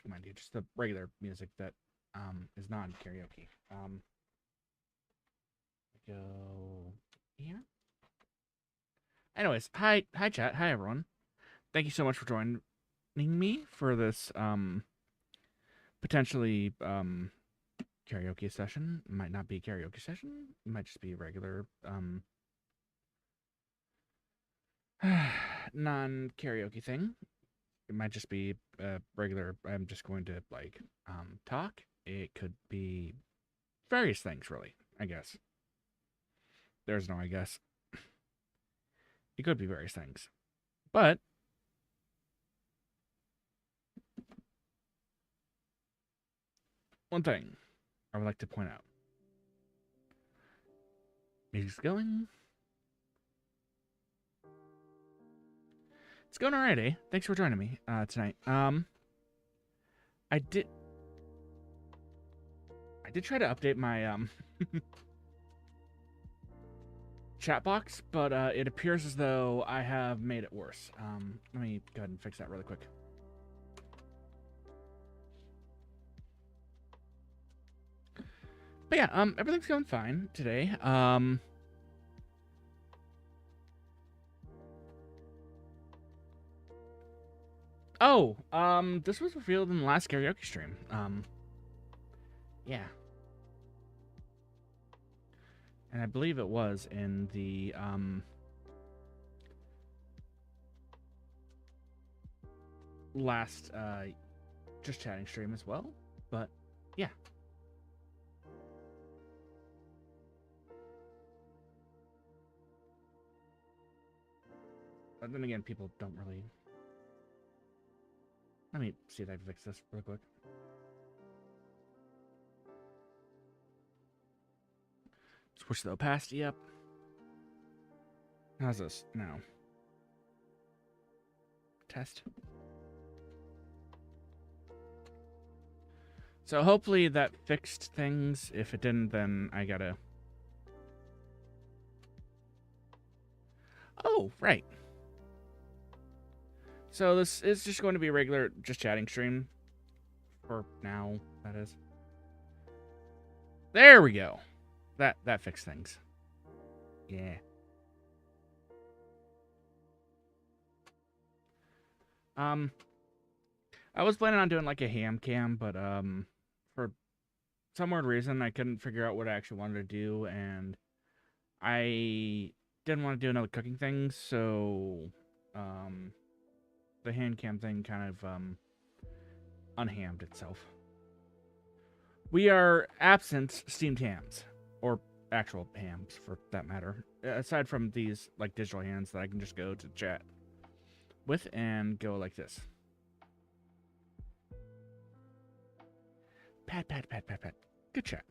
music, mind you, just the regular music that is non-karaoke. Go here. Anyways, hi chat, hi everyone. Thank you so much for joining me for this potentially karaoke session. It might not be a karaoke session. It might just be a regular non-karaoke thing. It might just be a regular, I'm just going to like talk. It could be various things, really, I guess. There's no I guess. It could be various things. But one thing I would like to point out. Music's going. It's going alright, eh? Thanks for joining me tonight. I did try to update my Chatbox, but it appears as though I have made it worse. Let me go ahead and fix that really quick. But yeah, everything's going fine today. This was revealed in the last karaoke stream. Yeah. And I believe it was in the, last, just chatting stream as well. But, yeah. But then again, people don't really... Let me see if I can fix this real quick. Switch the opacity up. How's this now? Test. So hopefully that fixed things. If it didn't, then I gotta... Oh, right. So this is just going to be a regular just chatting stream. For now, that is. There we go. That fixed things. Yeah. I was planning on doing like a ham cam, but for some weird reason I couldn't figure out what I actually wanted to do, and I didn't want to do another cooking thing, so the hand cam thing kind of unhammed itself. We are absent steamed hams, or actual hams for that matter, aside from these like digital hands that I can just go to chat with and go like this. Pat, pat, pat, pat, pat. Good chat.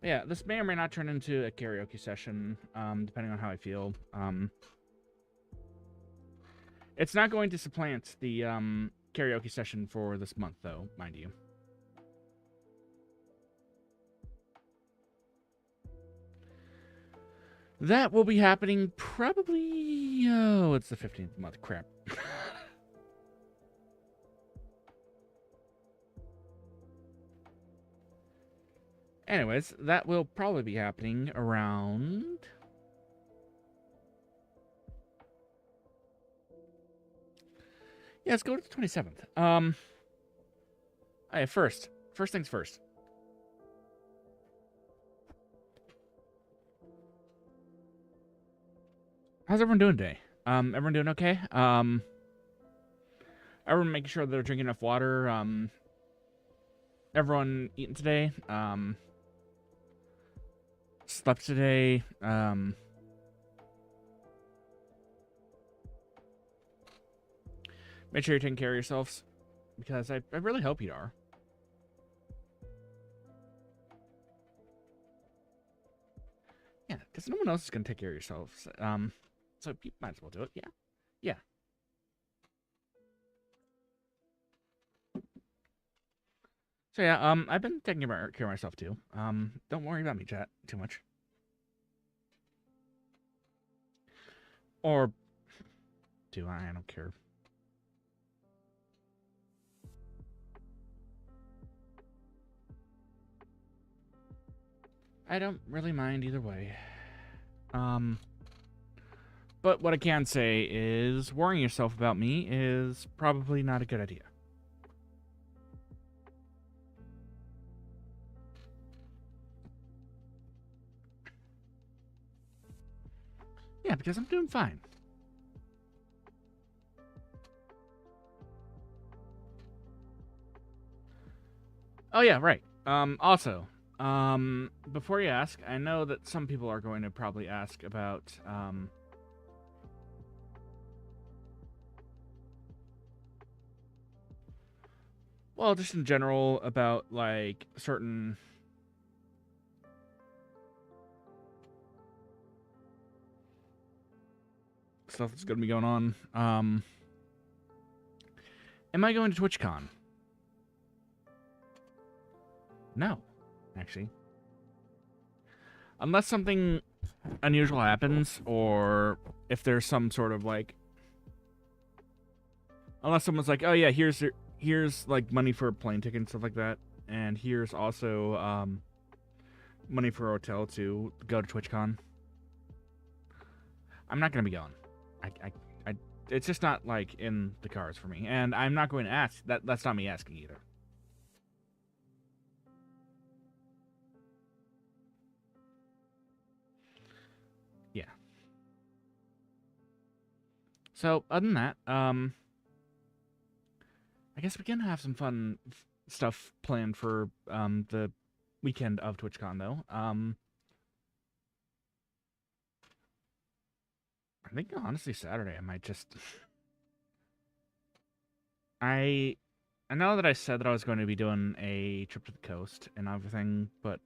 Yeah, this may or may not turn into a karaoke session, depending on how I feel. It's not going to supplant the karaoke session for this month, though, mind you. That will be happening probably... Oh, it's the 15th month. Crap. Anyways, that will probably be happening around... Yeah, let's go to the 27th. Hey, first things first. How's everyone doing today? Everyone doing okay? Everyone making sure they're drinking enough water. Everyone eating today. Slept today. Make sure you're taking care of yourselves, because I really hope you are. Yeah, because no one else is going to take care of yourselves. So you might as well do it. Yeah. Yeah. So yeah, I've been taking care of myself too. Don't worry about me, chat, too much. Or to. I don't care. I don't really mind either way. But what I can say is worrying yourself about me is probably not a good idea. Yeah, because I'm doing fine. Oh yeah, right. Also, before you ask, I know that some people are going to probably ask about, well, just in general about, like, certain stuff that's going to be going on. Am I going to TwitchCon? No, actually. Unless something unusual happens, or if there's some sort of, like... Unless someone's like, oh yeah, here's like, money for a plane ticket and stuff like that, and here's also, money for a hotel to go to TwitchCon. I'm not going to be going. It's just not, like, in the cards for me, and I'm not going to ask. That's not me asking either. Yeah. So, other than that, I guess we can have some fun stuff planned for, the weekend of TwitchCon, though. I think, honestly, Saturday, I might just... I know that I said that I was going to be doing a trip to the coast and everything, but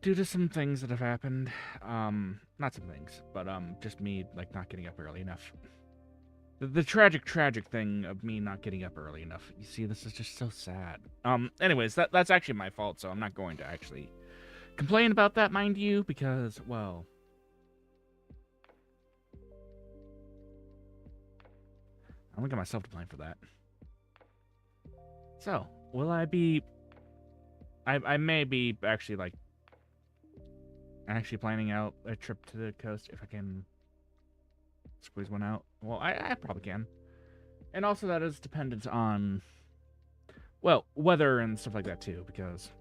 due to some things that have happened, not some things, but just me, like, not getting up early enough. The tragic thing of me not getting up early enough. You see, this is just so sad. Anyways, that's actually my fault, so I'm not going to actually complain about that, mind you, because, well... I don't get myself to blame for that. So, will I be... I may be actually, like, planning out a trip to the coast if I can squeeze one out. Well, I probably can. And also that is dependent on, well, weather and stuff like that too, because...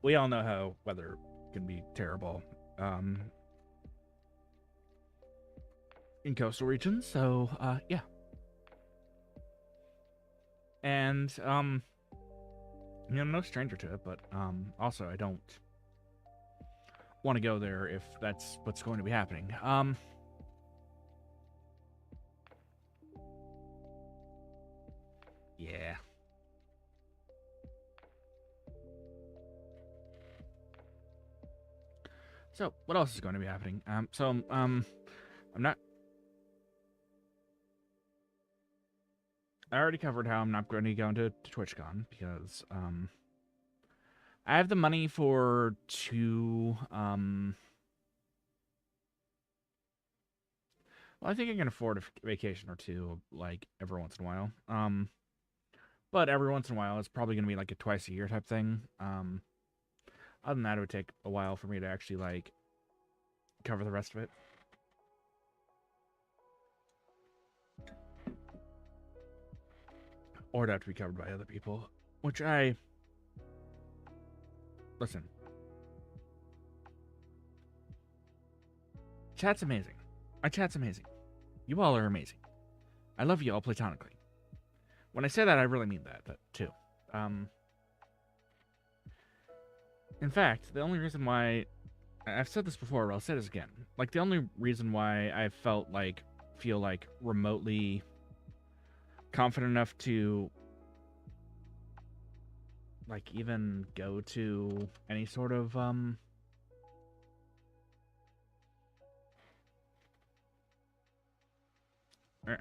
we all know how weather can be terrible in coastal regions, so, yeah. And, you know, I'm no stranger to it, but, also I don't want to go there if that's what's going to be happening. Yeah. So, what else is going to be happening? I'm not... I already covered how I'm not going to go into TwitchCon, because, I have the money for 2, well, I think I can afford a vacation or 2, like, every once in a while. But every once in a while, it's probably going to be, like, a twice-a-year type thing. Other than that, it would take a while for me to actually, like, cover the rest of it. Or it'd have to be covered by other people, which I... Listen. Chat's amazing. My chat's amazing. You all are amazing. I love you all platonically. When I say that, I really mean that, too. In fact, the only reason why... I've said this before, but I'll say this again. Like, the only reason why I feel like, remotely confident enough to, like, even go to any sort of, I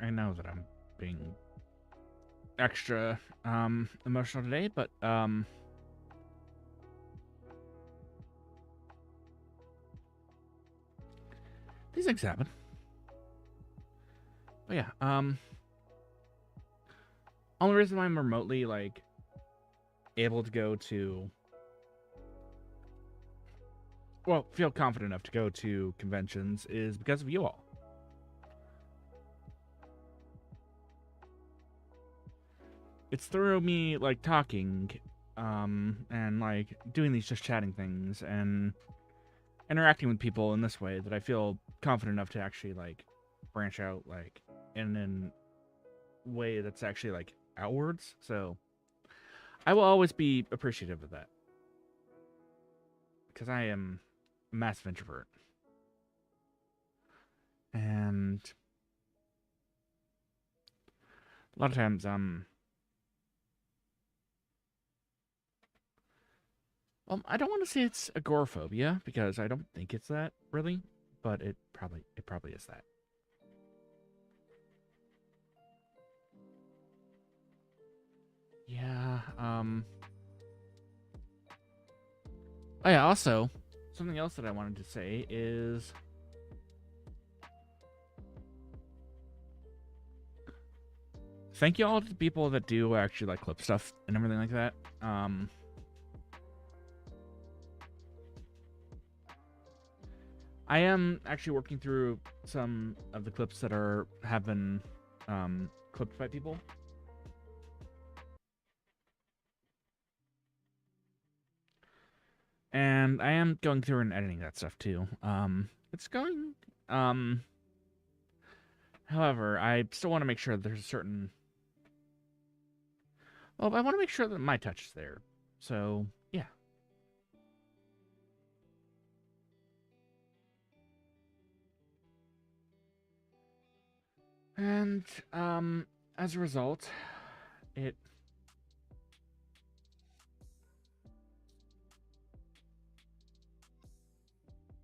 know that I'm being extra emotional today, but these things happen. But yeah, only reason why I'm remotely like able to go to, well, feel confident enough to go to conventions is because of you all. It's through me like talking, and like doing these just chatting things and interacting with people in this way that I feel confident enough to actually like branch out like in a way that's actually like outwards. So I will always be appreciative of that because I am a massive introvert. And a lot of times, well, I don't want to say it's agoraphobia because I don't think it's that really, but it probably is that. Yeah. Oh yeah. Also, something else that I wanted to say is, thank you all to the people that do actually like clip stuff and everything like that. I am actually working through some of the clips that have been clipped by people. And I am going through and editing that stuff too. It's going. However, I still want to make sure that there's a certain. Well, I want to make sure that my touch is there. So yeah. And as a result, it.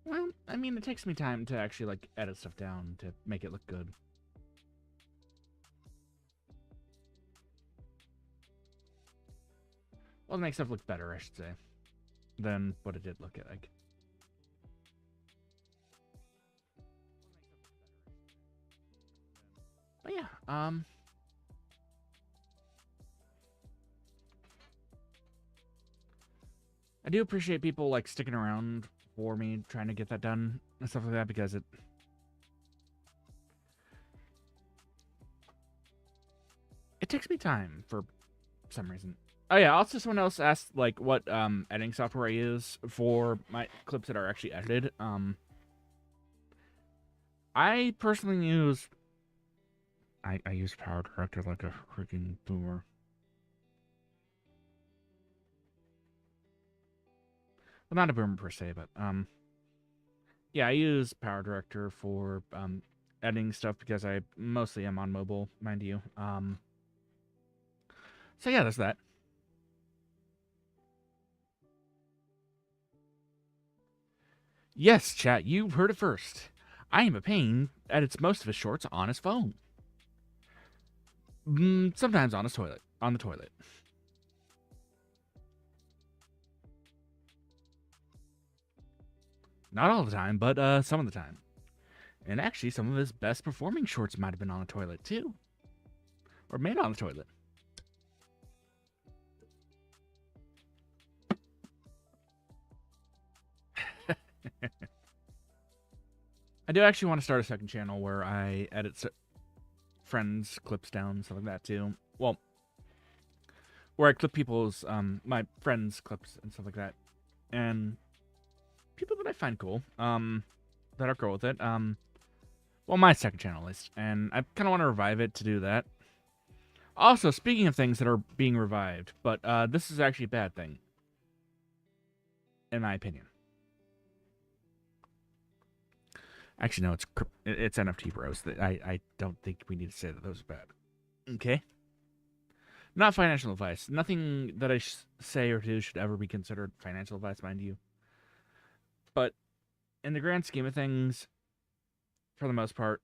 Well, I mean, it takes me time to actually like edit stuff down to make it look good. Well, it makes stuff look better, I should say, than what it did look like. But yeah, I do appreciate people like sticking around for me trying to get that done and stuff like that because it takes me time for some reason. Oh yeah, also someone else asked like what editing software I use for my clips that are actually edited. I personally use I use Power Director like a freaking boomer. Well, not a boomer per se, but yeah, I use Power Director for editing stuff because I mostly am on mobile, mind you. So yeah, there's that. Yes, chat, you heard it first. I Am a Payne edits most of his shorts on his phone. Sometimes on his toilet. On the toilet. Not all the time, but some of the time. And actually, some of his best performing shorts might have been on the toilet too, or made on the toilet. I do actually want to start a second channel where I edit friends' clips down, stuff like that too. Well, where I clip people's my friends' clips and stuff like that, and people that I find cool, that are cool with it. Well, my second channel is, and I kind of want to revive it to do that. Also, speaking of things that are being revived, but this is actually a bad thing, in my opinion. Actually, no, it's NFT bros. I don't think we need to say that those are bad. Okay? Not financial advice. Nothing that I say or do should ever be considered financial advice, mind you. But in the grand scheme of things, for the most part,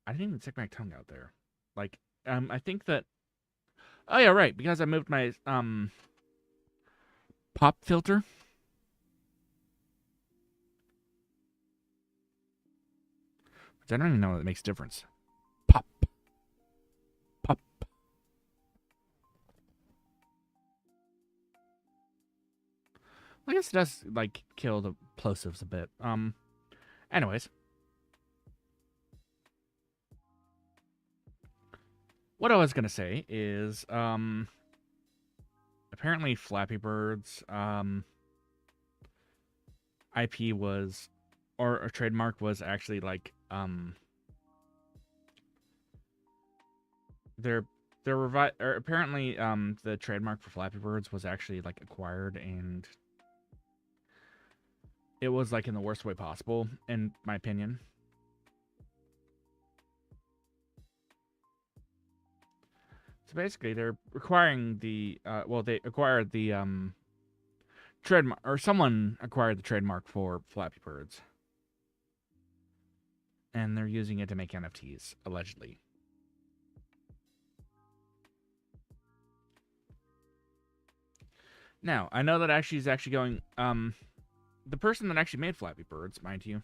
I didn't even stick my tongue out there. Like, I think that Oh yeah, right. Because I moved my pop filter. Which I don't even know what makes a difference. Pop. Pop. I guess it does like kill the plosives a bit. Anyways. What I was gonna say is, apparently Flappy Bird's IP was, or a trademark was actually like, apparently the trademark for Flappy Birds was actually like acquired, and it was like in the worst way possible, in my opinion. So basically, they're requiring the they acquired the trademark, or someone acquired the trademark for Flappy Birds, and they're using it to make NFTs, allegedly. Now, I know that actually is actually going, the person that actually made Flappy Birds, mind you,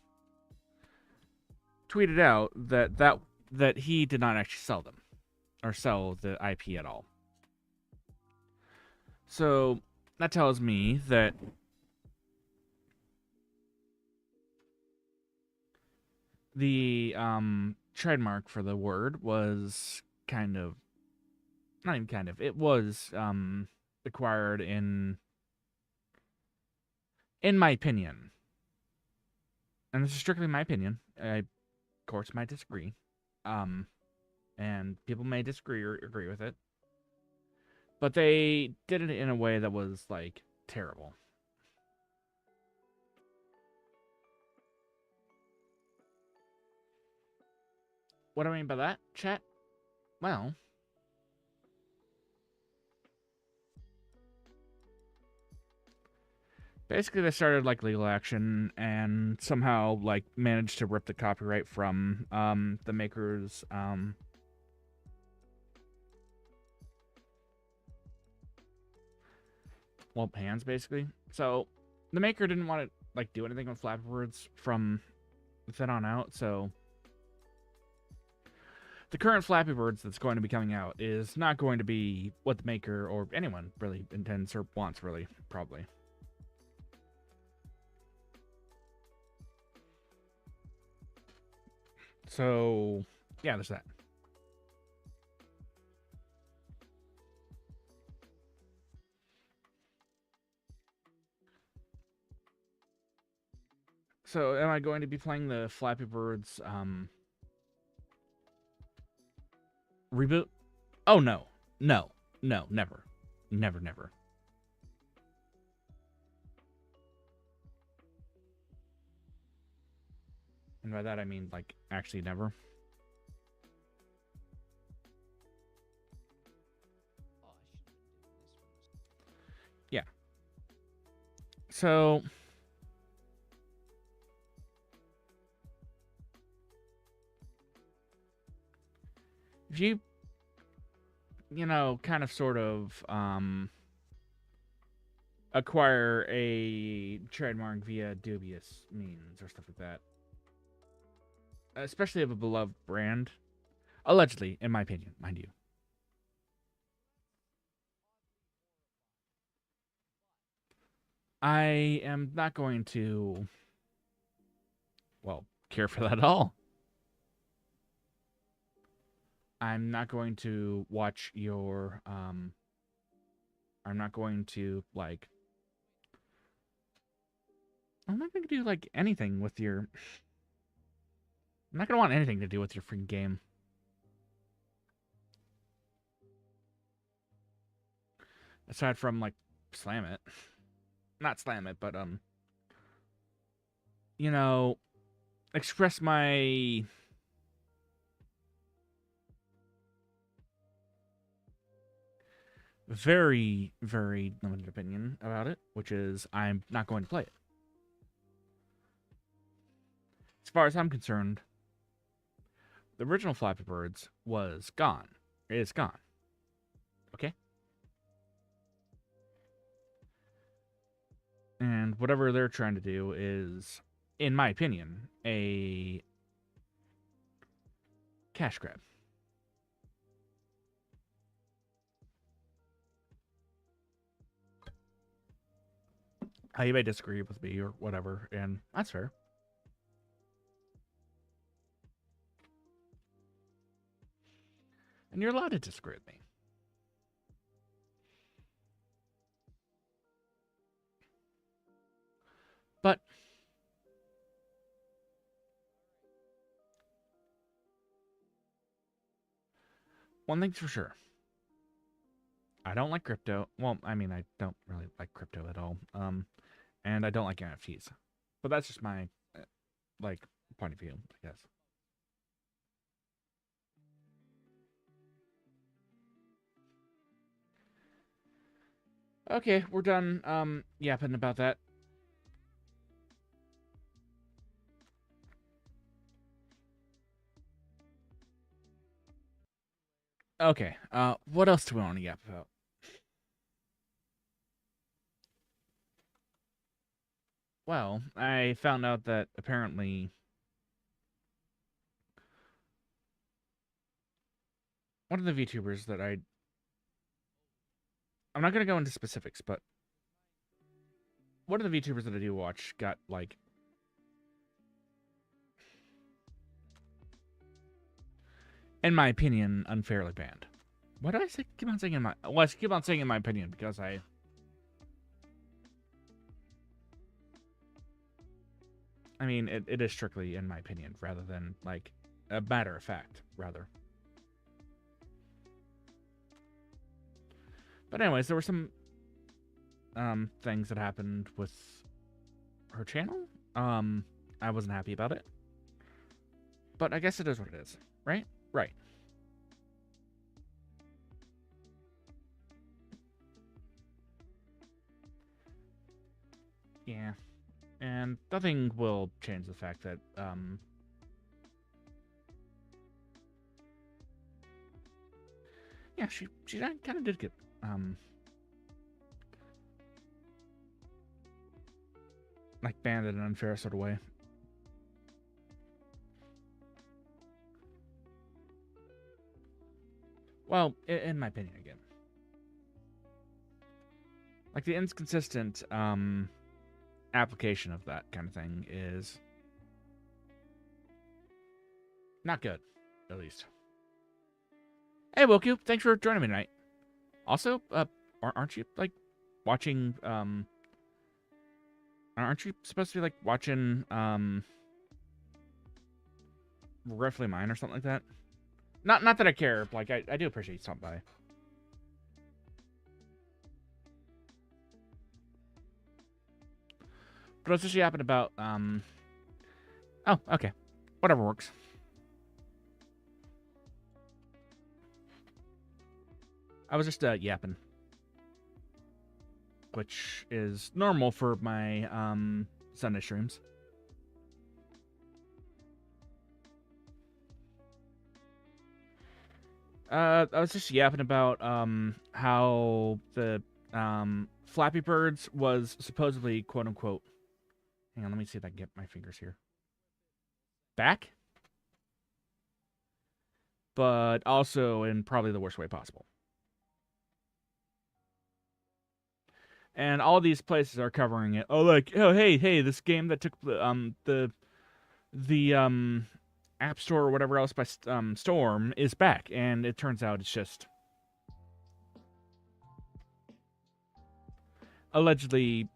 tweeted out that he did not actually sell them, or sell the IP at all. So, that tells me that the trademark for the word was kind of, not even kind of, it was acquired in my opinion, and this is strictly my opinion. I, of course, might disagree, and people may disagree or agree with it, but they did it in a way that was like terrible. What do I mean by that, chat? Well, basically they started like legal action and somehow like managed to rip the copyright from the makers hands, basically. So the maker didn't want to like do anything with Flappy Birds from then on out, so the current Flappy Birds that's going to be coming out is not going to be what the maker or anyone really intends or wants, really, probably. So, yeah, there's that. So, am I going to be playing the Flappy Birds reboot? Oh, no. No. No, never. Never, never. And by that, I mean, like, actually never. Yeah. So, if you, kind of sort of, acquire a trademark via dubious means or stuff like that, especially of a beloved brand, allegedly, in my opinion, mind you. I am not going to, well, care for that at all. I'm not going to watch your, I'm not going to, like, I'm not going to do, like, anything with your, I'm not going to want anything to do with your freaking game. Aside from, like, slam it. Not slam it, but, express my very, very limited opinion about it, which is I'm not going to play it. As far as I'm concerned, the original Flappy Birds was gone. It is gone. Okay? And whatever they're trying to do is, in my opinion, a cash grab. You may disagree with me or whatever, and that's fair. And you're allowed to disagree with me. But one thing's for sure. I don't like crypto. Well, I mean, I don't really like crypto at all. And I don't like NFTs. But that's just my, like, point of view, I guess. Okay, we're done, yapping about that. Okay, what else do we want to yap about? Well, I found out that apparently one of the VTubers that I'm not going to go into specifics, but one of the VTubers that I do watch got, like, in my opinion, unfairly banned. Why do I keep on saying in my... Well, I keep on saying in my opinion because I mean, it is strictly in my opinion rather than, like, a matter of fact, rather. But anyways, there were some things that happened with her channel. I wasn't happy about it. But I guess it is what it is, right? Right. Yeah. And nothing will change the fact that, yeah, she kind of did get, like, banned in an unfair sort of way. Well, in my opinion, again. Like, the inconsistent, application of that kind of thing is not good, at least. Hey, Wilku, thanks for joining me tonight. Also, aren't you, like, watching, aren't you supposed to be, like, watching, Roughly Mine or something like that? Not that I care, like, I do appreciate you stopping by. But I was just yapping about, oh, okay. Whatever works. I was just, yapping. Which is normal for my, Sunday streams. I was just yapping about, how the, Flappy Birds was supposedly, quote-unquote... Hang on, let me see if I can get my fingers here. Back? But also in probably the worst way possible. And all these places are covering it. Oh, like, oh, hey, this game that took the App Store or whatever else by storm is back, and it turns out it's just allegedly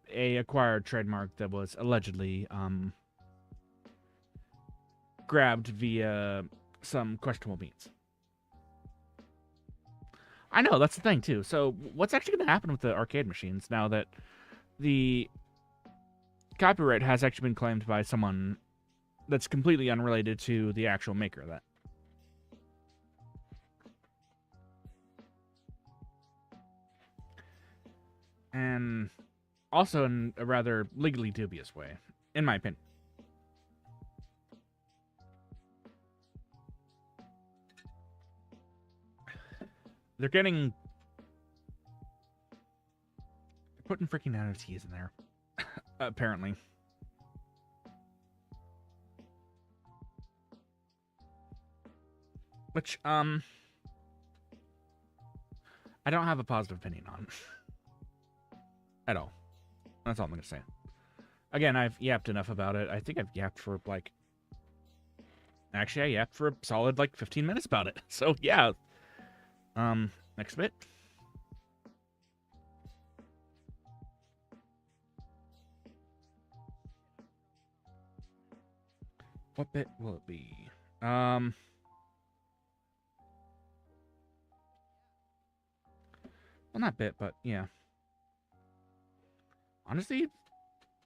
a acquired trademark that was allegedly grabbed via some questionable means. I know, that's the thing, too. So what's actually going to happen with the arcade machines now that the copyright has actually been claimed by someone that's completely unrelated to the actual maker of that? And also in a rather legally dubious way, in my opinion. They're putting freaking NFTs in there. apparently. Which, I don't have a positive opinion on. At all. That's all I'm going to say. Again, I've yapped enough about it. I think I've yapped for, like... Actually, I yapped for a solid, like, 15 minutes about it. So, yeah. Next bit. What bit will it be? Well, not bit, but yeah. Honestly,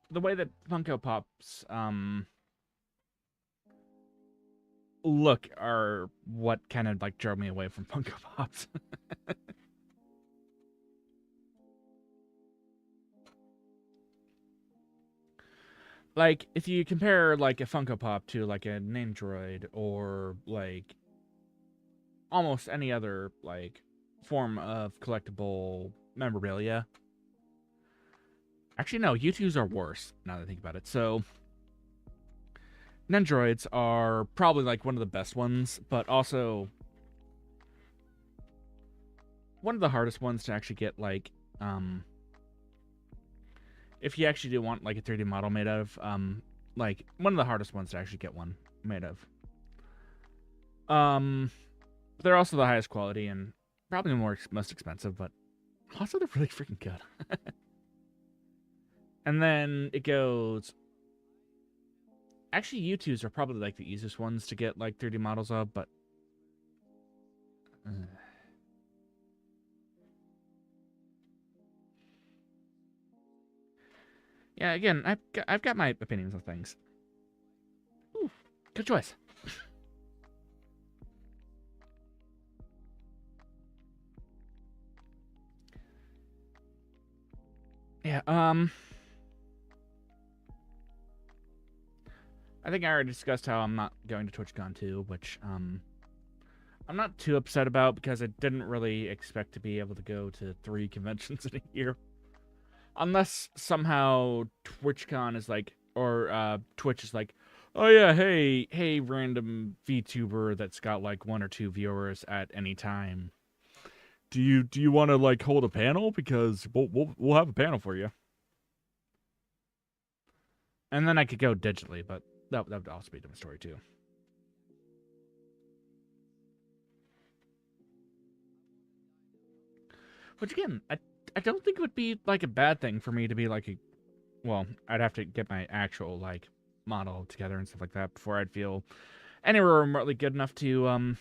the way that Funko Pops, look are what kind of, like, drove me away from Funko Pops. Like, if you compare, like, a Funko Pop to, like, an Android or, like, almost any other, like, form of collectible memorabilia. Actually, no, U2s are worse, now that I think about it. So, Nendroids are probably, like, one of the best ones, but also one of the hardest ones to actually get, like, if you actually do want, like, a 3D model made of, like, one of the hardest ones to actually get one made of. They're also the highest quality and probably the most expensive, but also they're really freaking good. And then it goes... Actually, U2s are probably, like, the easiest ones to get, like, 3D models of, but... Yeah, again, I've got my opinions on things. Ooh, good choice. Yeah, I think I already discussed how I'm not going to TwitchCon 2, which, I'm not too upset about because I didn't really expect to be able to go to 3 conventions in a year. Unless somehow TwitchCon is like, or Twitch is like, oh yeah, hey, random VTuber that's got like 1 or 2 viewers at any time. Do you want to like hold a panel because we'll have a panel for you. And then I could go digitally, but that would also be a different story too. Which again, I don't think it would be like a bad thing for me to be like a, well, I'd have to get my actual like model together and stuff like that before I'd feel anywhere remotely good enough to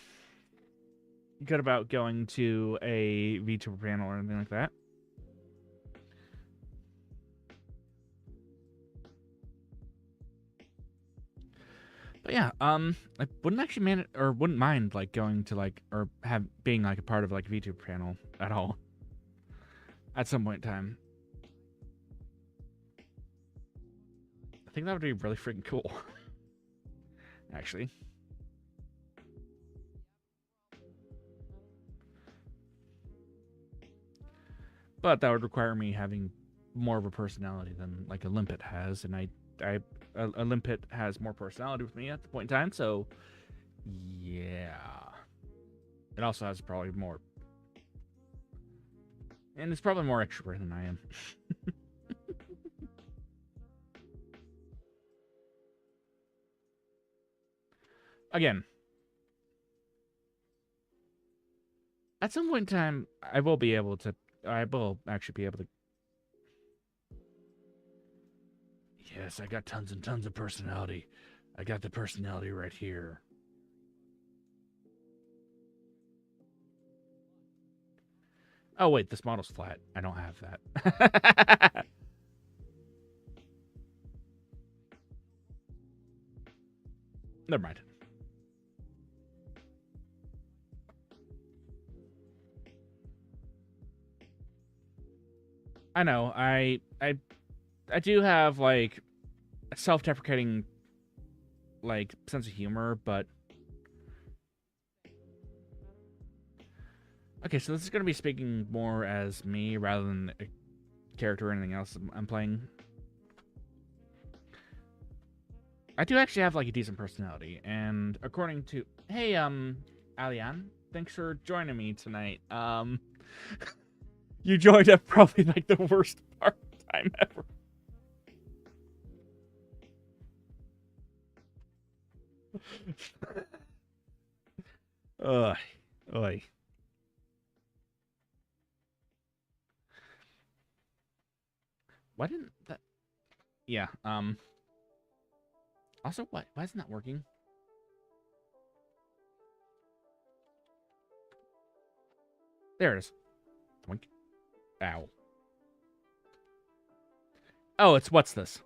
good about going to a VTuber panel or anything like that. But yeah, I wouldn't actually wouldn't mind like going to like or being like a part of like a VTuber panel at all at some point in time. I think that would be really freaking cool. Actually. But that would require me having more of a personality than like a Limpet has, and a Limpet has more personality with me at the point in time, so yeah. It also has probably more, and it's probably more extrovert than I am. Again, at some point in time, I will actually be able to. Yes, I got tons and tons of personality. I got the personality right here. Oh, wait, this model's flat. I don't have that. Never mind. I know. I do have, like, a self-deprecating, like, sense of humor, but... Okay, so this is going to be speaking more as me rather than a character or anything else I'm playing. I do actually have like a decent personality, and according to Alian, thanks for joining me tonight. You joined at probably like the worst part time ever. Ugh. Oy. Why didn't that? Yeah. Also, what? Why isn't that working? There it is. Twink. Ow. Oh, it's what's this?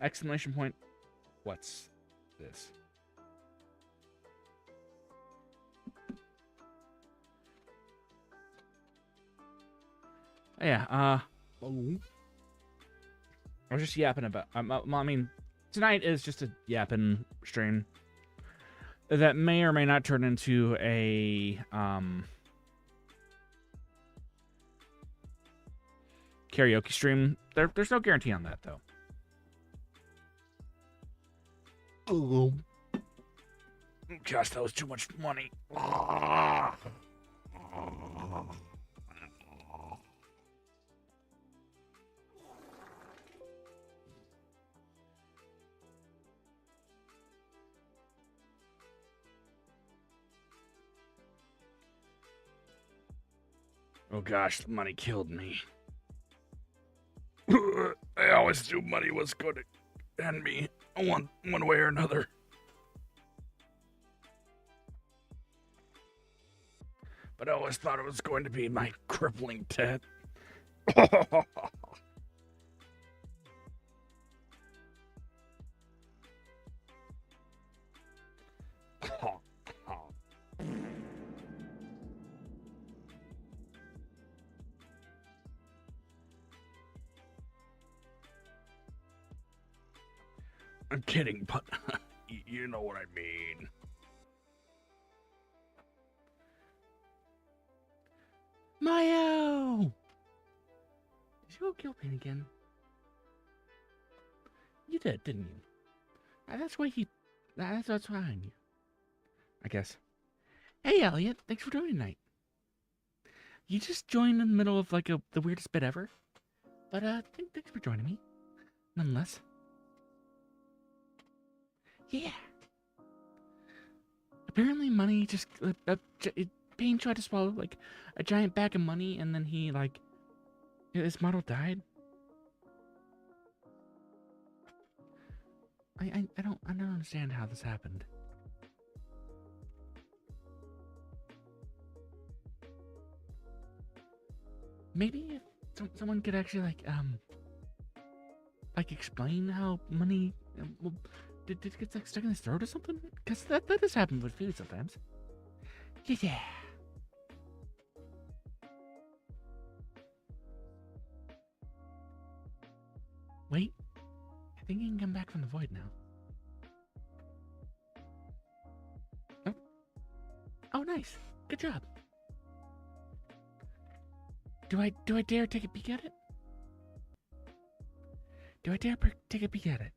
Exclamation point. What's this? Yeah, I was just yapping about. I mean, tonight is just a yapping stream that may or may not turn into a karaoke stream. There's no guarantee on that though. Oh gosh, that was too much money. Oh gosh, the money killed me. I always knew money was going to end me one way or another. But I always thought it was going to be my crippling debt. I'm kidding, but you know what I mean. Mayo! Did you go kill Payne again? You did, didn't you? That's why that's why I knew. I guess. Hey, Elliot, thanks for joining tonight. You just joined in the middle of like the weirdest bit ever. But thanks for joining me. Nonetheless. Yeah. Apparently money just Payne tried to swallow like a giant bag of money, and then he like his model died. I don't understand how this happened. Maybe if someone could actually like explain how money did it get like stuck in his throat or something? Because that does happen with food sometimes. Yeah. Wait, I think I can come back from the void now. Oh. Oh, nice. Good job. Do I dare take a peek at it? Do I dare take a peek at it?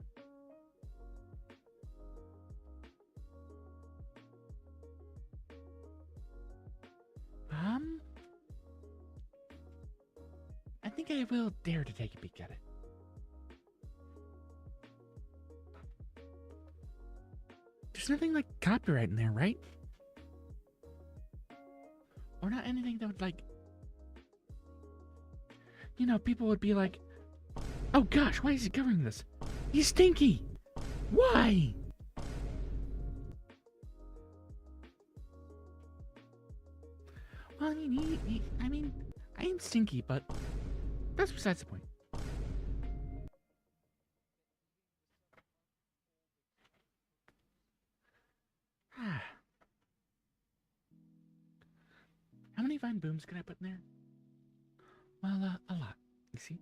I think I will dare to take a peek at it. There's nothing like copyright in there, right? Or not anything that would like... You know, people would be like, oh gosh, why is he covering this? He's stinky! Why? Well, I mean, I am stinky, but that's besides the point. How many vine booms can I put in there? Well, a lot, you see?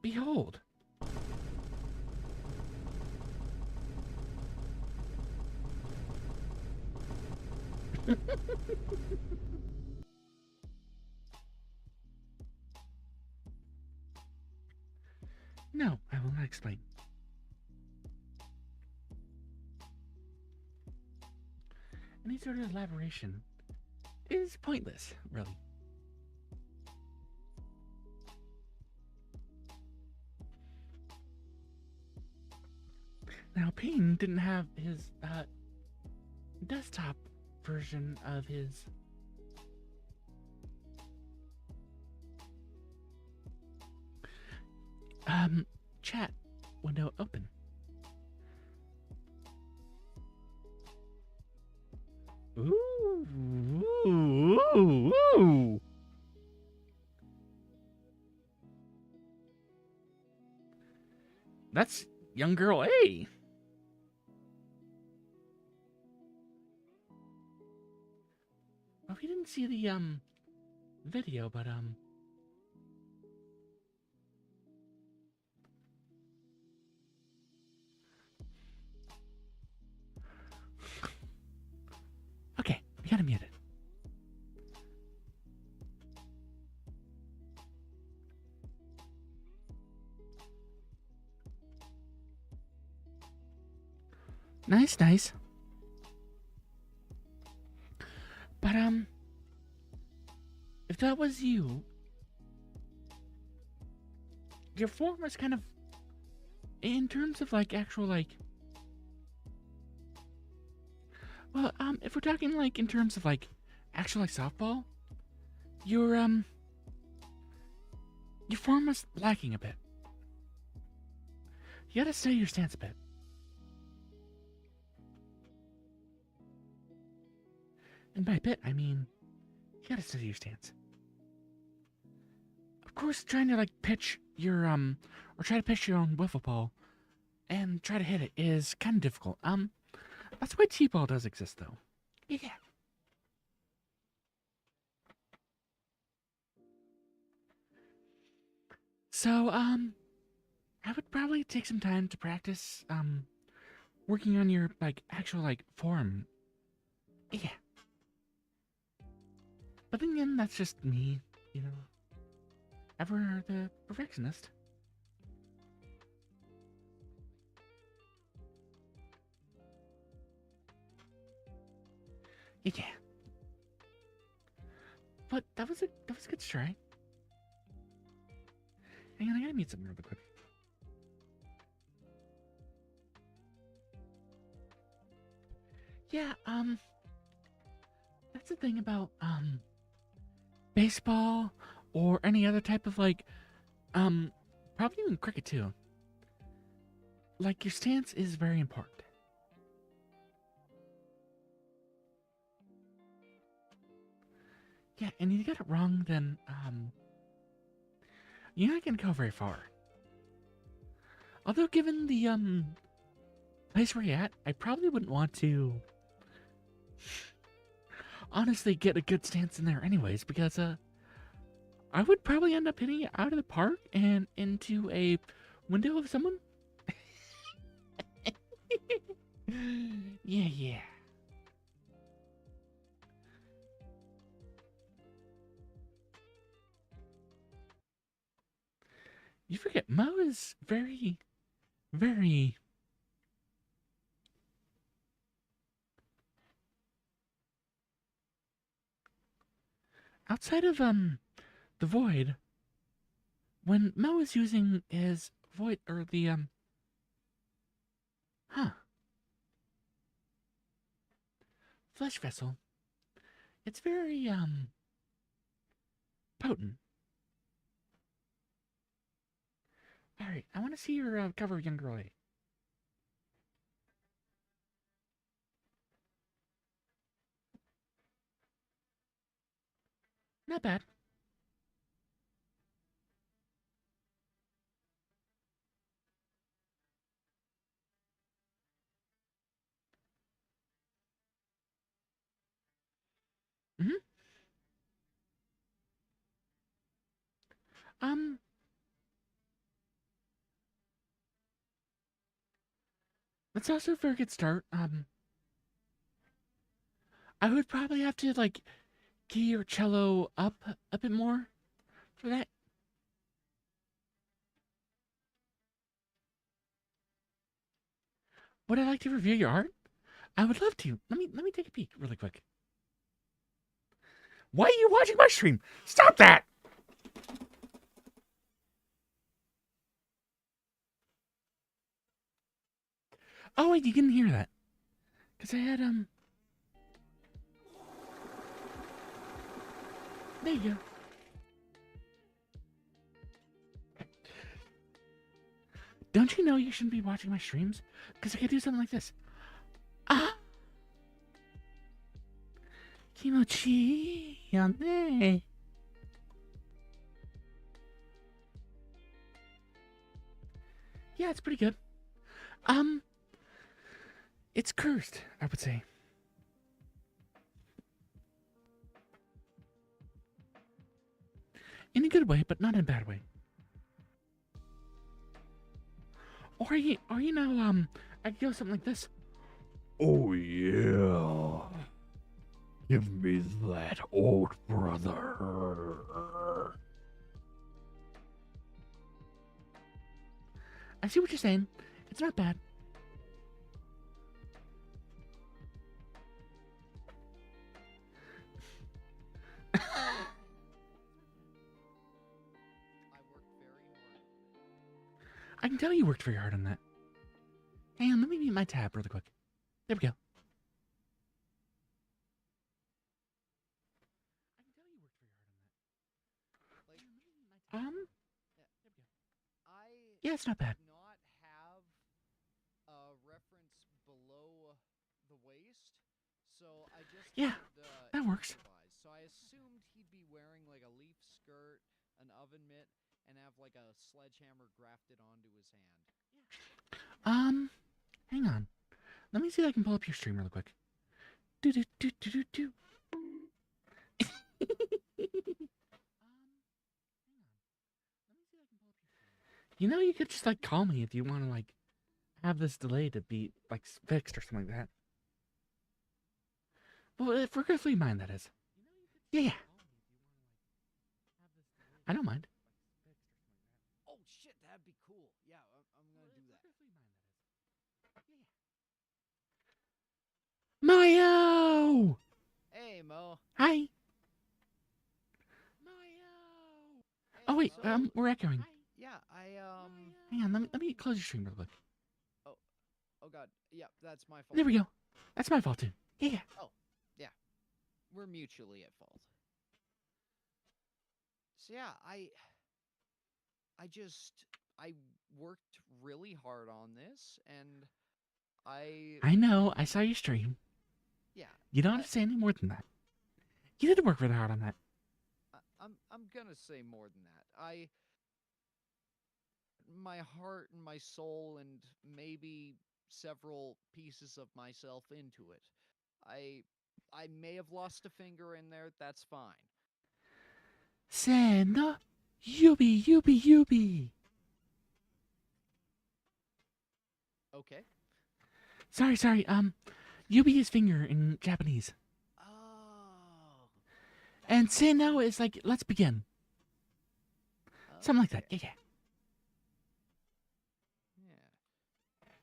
Behold! No, I will not explain. Any sort of elaboration is pointless, really. Now, Payne didn't have his desktop version of his chat window open. Ooh. That's young girl A. Well, we didn't see the video, but okay, we gotta mute it. Nice. But if that was you, your form was kind of, in terms of like actual like, well, if we're talking like in terms of like actual like softball, your form was lacking a bit. You gotta study your stance a bit. And by bit, I mean, you gotta study your stance. Of course, trying to like pitch your or try to pitch your own wiffle ball and try to hit it is kind of difficult. That's why T-ball does exist, though. Yeah. So, I would probably take some time to practice, working on your, like, actual, like, form. Yeah. But then again, that's just me, you know. Ever the perfectionist. Yeah. But that was a good try. Hang on, I gotta mute something real quick. Yeah, that's the thing about, baseball or any other type of, like, probably even cricket too. Like, your stance is very important. Yeah, and if you get it wrong, then, you're not gonna go very far. Although, given the, place where you're at, I probably wouldn't want to honestly get a good stance in there anyways, because, I would probably end up hitting it out of the park and into a window of someone. Yeah. You forget, Mo is very, very... Outside of, the void, when Mo is using his void, or the, flesh vessel, it's very, potent. Alright, I want to see your, cover of Young Girl 8. Not bad. Mm-hmm. That's also a very good start. I would probably have to like key your cello up a bit more for that. Would I like to review your art? I would love to. Let me take a peek really quick. Why are you watching my stream? Stop that! Oh wait, you didn't hear that. Cause I had there you go. Don't you know you shouldn't be watching my streams? Cause I could do something like this. Ah! Kimochi yane. Yeah, it's pretty good. It's cursed, I would say. In a good way, but not in a bad way. Or you know, I could go something like this. Oh yeah. Give me that, old brother. I see what you're saying. It's not bad. I can tell you worked very hard on that. Hang on, let me mute my tab really quick. There we go. Yeah, it's not bad. Not have a reference below the waist, so I just Yeah, that works. improvise. So I assumed he'd be wearing like a leaf skirt, an oven mitt, and have like a sledgehammer grafted onto his hand. Hang on. Let me see if I can pull up your stream really quick. Do do do do do do. You know, you could just like call me if you want to like have this delay to be like fixed or something like that. Well, if we're gonna mind, that is. Yeah. I don't mind. Oh shit, that'd be cool. Yeah, I'm gonna do that. Mayo! Hey, Mo. Hi. Mayo. Oh wait, Mo. we're echoing. Yeah, Hang on, let me close your stream real quick. Oh god. Yeah, that's my fault. There we go. That's my fault too. Yeah. Oh, yeah. We're mutually at fault. So yeah, I worked really hard on this, and I know. I saw your stream. yeah. You don't have to say any more than that. You did work really hard on that. I'm gonna say more than that. My heart and my soul and maybe several pieces of myself into it. I may have lost a finger in there. That's fine. Senna, yubi. Okay. Sorry. Yubi is finger in Japanese. Oh. And Senna is like, let's begin. Something like that. Yeah. Yeah. Okay.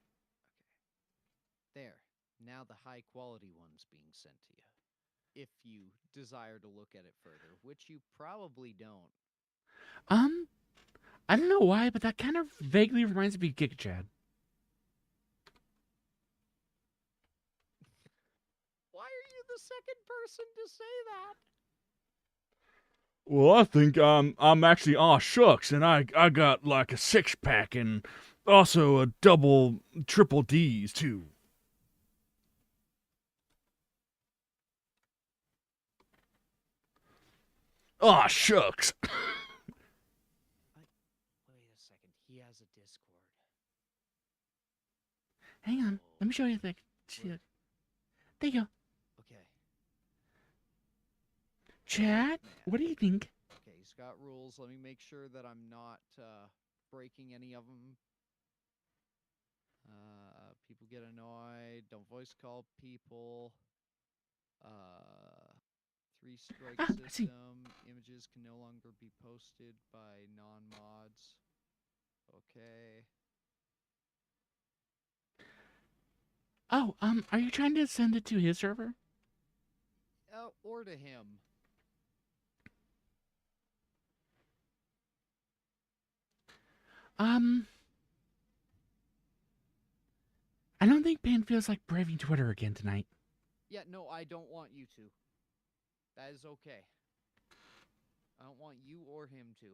There. Now the high quality one's being sent to you. If you desire to look at it further, which you probably don't. I don't know why, but that kind of vaguely reminds me of Giga Chad. Why are you the second person to say that? Well, I think I'm actually aw shucks, and I got like a 6-pack and also a double, triple D's too. Aw shucks. Wait a second. He has a Discord. Hang on, let me show you the. There you go. Okay. Chat, what do you think? Okay, he's got rules. Let me make sure that I'm not breaking any of them. People get annoyed. Don't voice call people. Uh, three strike Ah, I see. system. Images can no longer be posted by non-mods. Okay. Oh, are you trying to send it to his server? Or to him. Um, I don't think Payne feels like braving Twitter again tonight. Yeah, no, I don't want you to. That is okay. I don't want you or him to.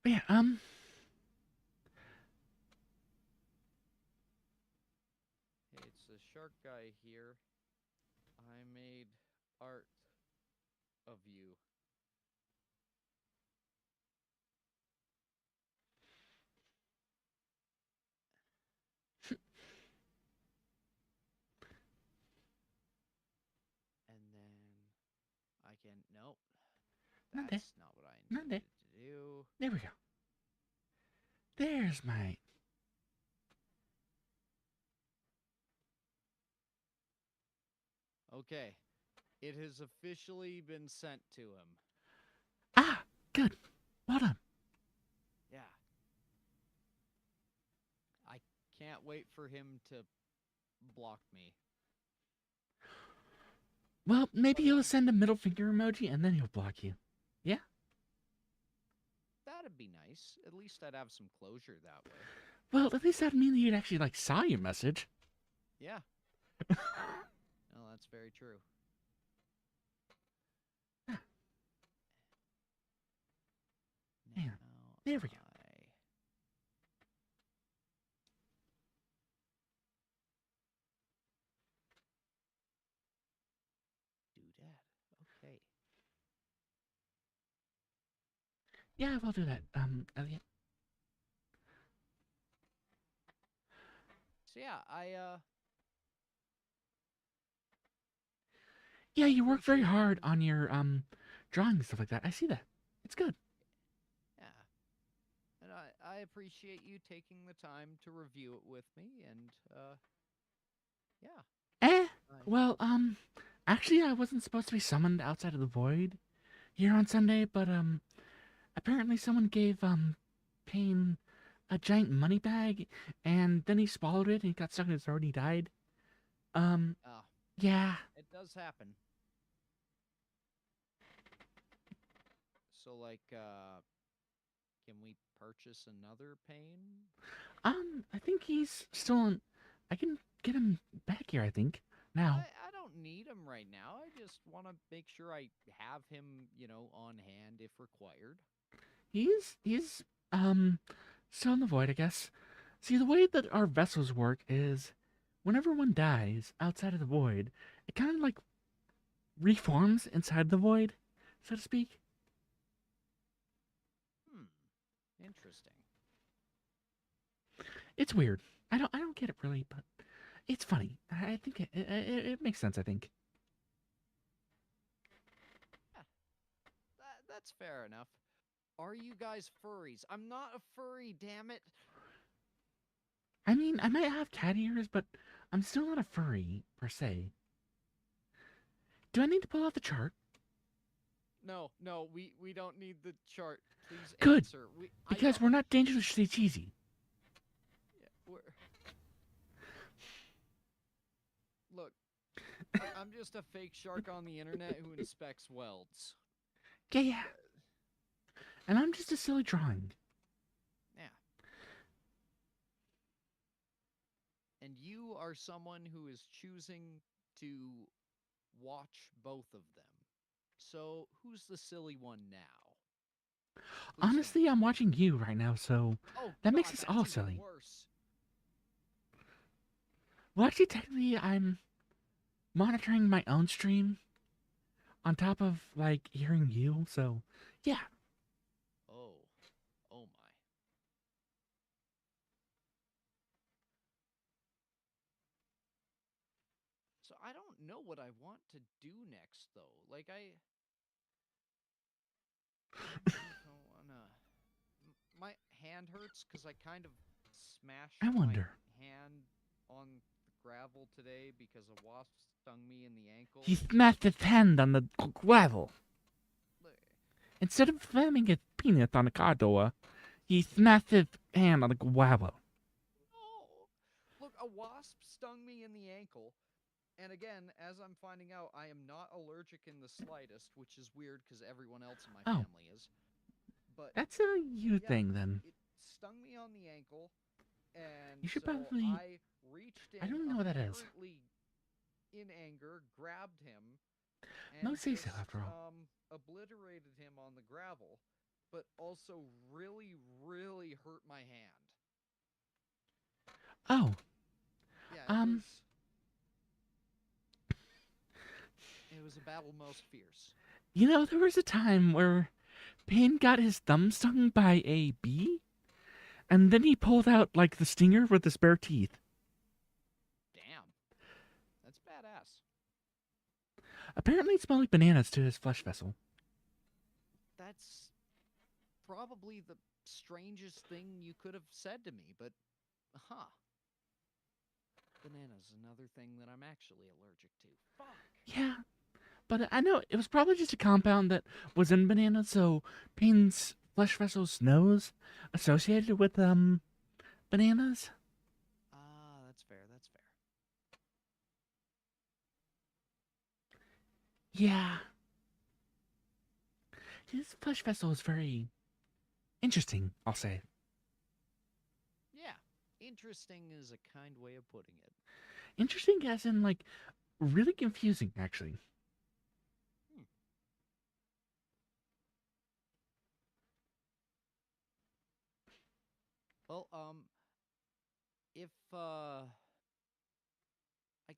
But yeah, Hey, it's the shark guy here. I made art of you. And then I can. Nope. not there, That's not what I not there. intended to do. There we go. There's my. Okay. It has officially been sent to him. Ah, good. Well done. Yeah. I can't wait for him to block me. Well, maybe he'll send a middle finger emoji and then he'll block you. Yeah? That'd be nice. At least I'd have some closure that way. Well, at least that'd mean that he'd actually, like, saw your message. Yeah. No, that's very true. Yeah. Now There we go. do that. Okay. Yeah, we'll do that, Elliot. So yeah, Yeah, I you work very appreciate hard you. on your, drawing and stuff like that. I see that. It's good. Yeah. And I appreciate you taking the time to review it with me and yeah. Eh? I Well, actually, I wasn't supposed to be summoned outside of the void here on Sunday, but, apparently someone gave, Payne a giant money bag, and then he swallowed it and it got stuck in his throat and he died. oh, Yeah. it does happen. So like can we purchase another Payne? I think he's still on. I can get him back here, I think, now. I don't need him right now. I just want to make sure I have him, on hand if required. He's, still in the void, I guess. See, the way that our vessels work is whenever one dies outside of the void, it kind of like reforms inside the void, so to speak. Hmm. Interesting. It's weird. I don't get it really, but it's funny. I think it makes sense, I think. Yeah, that's fair enough. Are you guys furries? I'm not a furry, damn it. I mean, I might have cat ears, but I'm still not a furry, per se. Do I need to pull out the chart? No, we don't need the chart. Please Good, answer. I because don't. we're not dangerously cheesy. Yeah, look, I'm just a fake shark on the internet who inspects welds. Yeah, yeah. And I'm just a silly drawing. Yeah. And you are someone who is choosing to watch both of them. So who's the silly one now? Please Honestly, I'm watching you right now, so Oh that makes God, us that's all even silly. worse. Well, actually, technically, I'm monitoring my own stream on top of, like, hearing you, so yeah. Oh, oh my. So I don't know what I want to do next, though. Like don't wanna. My hand hurts because I kind of I smashed my wonder. hand on the gravel today because a wasp stung me in the ankle. He smashed his hand on the gravel. Instead of slamming his penis on the car door, he smashed his hand on the gravel. Oh, look, a wasp stung me in the ankle. And again, as I'm finding out, I am not allergic in the slightest, which is weird because everyone else in my family is. But that's a you thing then. It stung me on the ankle, and You should so probably. I reached in, I don't know what that is. apparently in anger, grabbed him, and No say just, so after all. obliterated him on the gravel, but also really, really hurt my hand. Oh. Yeah, it was a battle most fierce. You know, there was a time where Payne got his thumb stung by a bee, and then he pulled out, like, the stinger with his bare teeth. Damn. That's badass. Apparently it smelled like bananas to his flesh vessel. That's probably the strangest thing you could have said to me, but, Banana's another thing that I'm actually allergic to. Fuck. Yeah, but I know it was probably just a compound that was in bananas, so Payne's flesh vessel's nose associated with, bananas. That's fair, that's fair. Yeah. His flesh vessel is very interesting, I'll say. Yeah, interesting is a kind way of putting it. Interesting as in, like, really confusing, actually. Well, if, I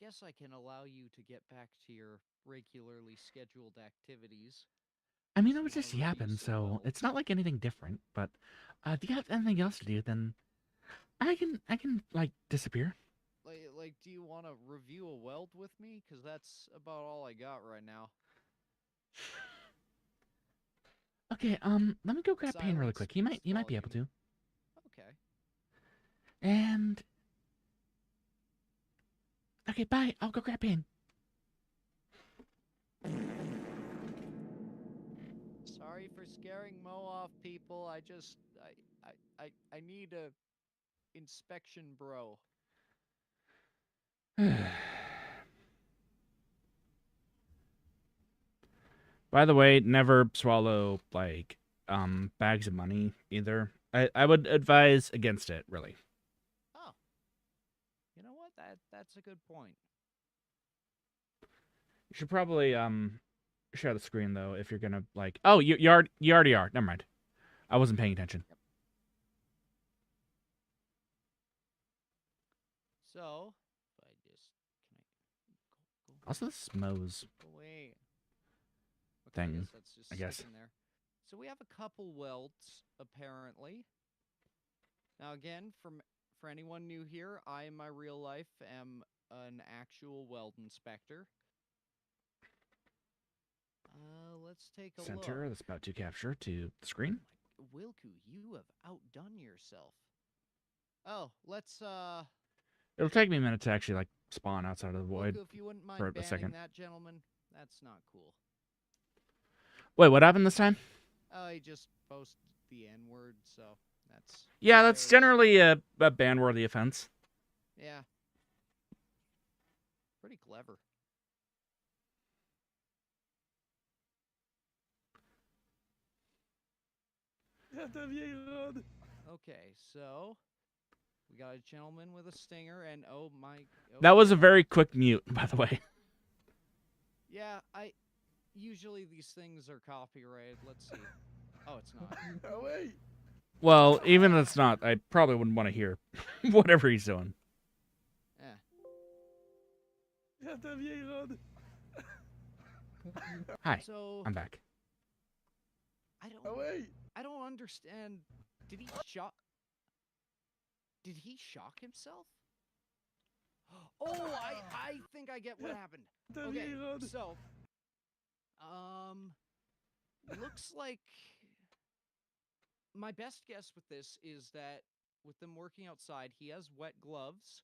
guess I can allow you to get back to your regularly scheduled activities. I mean, it was just yapping, so it's not like anything different, but, if you have anything else to do, then I can, like, disappear. Like, do you want to review a weld with me? Because that's about all I got right now. Okay, let me go grab Payne really quick. He might be able to. Okay. And okay, bye. I'll go grab Payne. Sorry for scaring Mo off, people. I need a inspection, bro. By the way, never swallow, like, bags of money either. I would advise against it, really. Oh. You know what? That's a good point. You should probably share the screen though if you're gonna, like. Oh, you already are. Never mind. I wasn't paying attention. Yep. So, if I just can I go Also, this Mo's away. Okay, thing. that's just I guess. sticking there. So we have a couple welds apparently. Now again, for anyone new here, I in my real life am an actual weld inspector. Let's take a Center look. that's about to capture to the screen. Oh Wilku, you have outdone yourself. Oh, let's It'll take me a minute to actually, like, spawn outside of the void. Wilku, if you wouldn't mind for a banning second. that gentleman, that's not cool. Wait, what happened this time? Oh, he just posted the N-word, so that's... Yeah, that's generally a ban-worthy offense. Yeah. Pretty clever. Okay, so... We got a gentleman with a stinger, and oh my... Oh, that was a very quick mute, by the way. Yeah, usually these things are copyrighted. Let's see. Oh, it's not. Oh, wait. Well, even if it's not, I probably wouldn't want to hear whatever he's doing. Hi, so, I'm back. I don't understand. Did he shock himself? Oh, I think I get what happened. Okay, so, looks like my best guess with this is that with them working outside, he has wet gloves,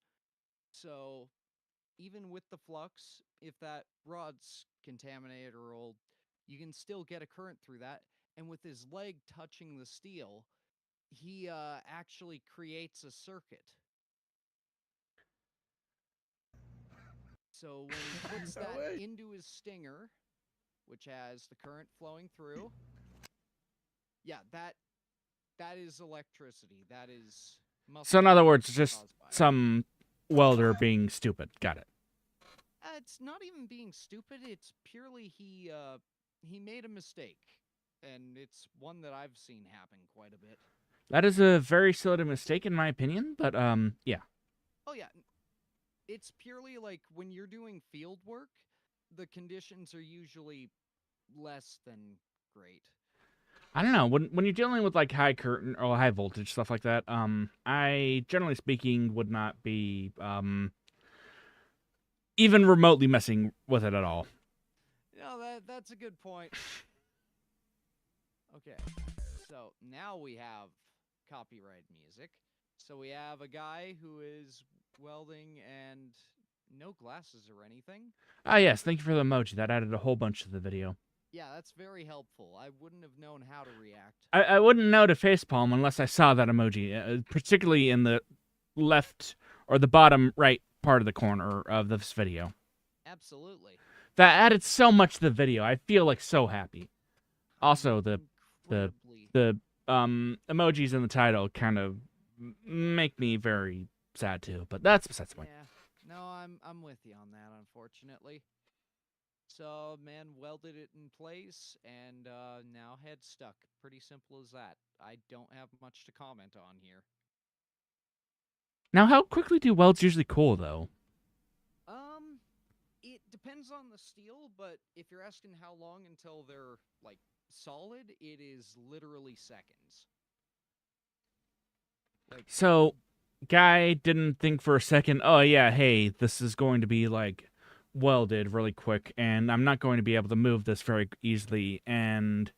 so even with the flux, if that rod's contaminated or old, you can still get a current through that. And with his leg touching the steel, he actually creates a circuit. So when he puts No that way. into his stinger, which has the current flowing through, yeah, that is electricity. That is muscle. So in other words, just caused by it. some welder being stupid. Got it. It's not even being stupid. It's purely he made a mistake, and it's one that I've seen happen quite a bit. That is a very silly mistake in my opinion, but yeah. Oh yeah, it's purely like when you're doing field work, the conditions are usually less than great. I don't know, when you're dealing with like high current or high voltage stuff like that, I generally speaking would not be even remotely messing with it at all. That's a good point. Okay, so now we have copyright music. So we have a guy who is welding and no glasses or anything. Ah yes, thank you for the emoji. That added a whole bunch to the video. Yeah, that's very helpful. I wouldn't have known how to react. I wouldn't know to facepalm unless I saw that emoji, particularly in the left or the bottom right part of the corner of this video. Absolutely. That added so much to the video. I feel like so happy. Also, the emojis in the title kind of make me very sad too, but that's besides the point. Yeah. No, I'm with you on that, unfortunately. So, man welded it in place, and now head stuck. Pretty simple as that. I don't have much to comment on here. Now, how quickly do welds usually cool, though? It depends on the steel, but if you're asking how long until they're, like, solid, it is literally seconds. Like, So, guy didn't think for a second, oh yeah, hey, this is going to be, like, welded really quick, and I'm not going to be able to move this very easily, and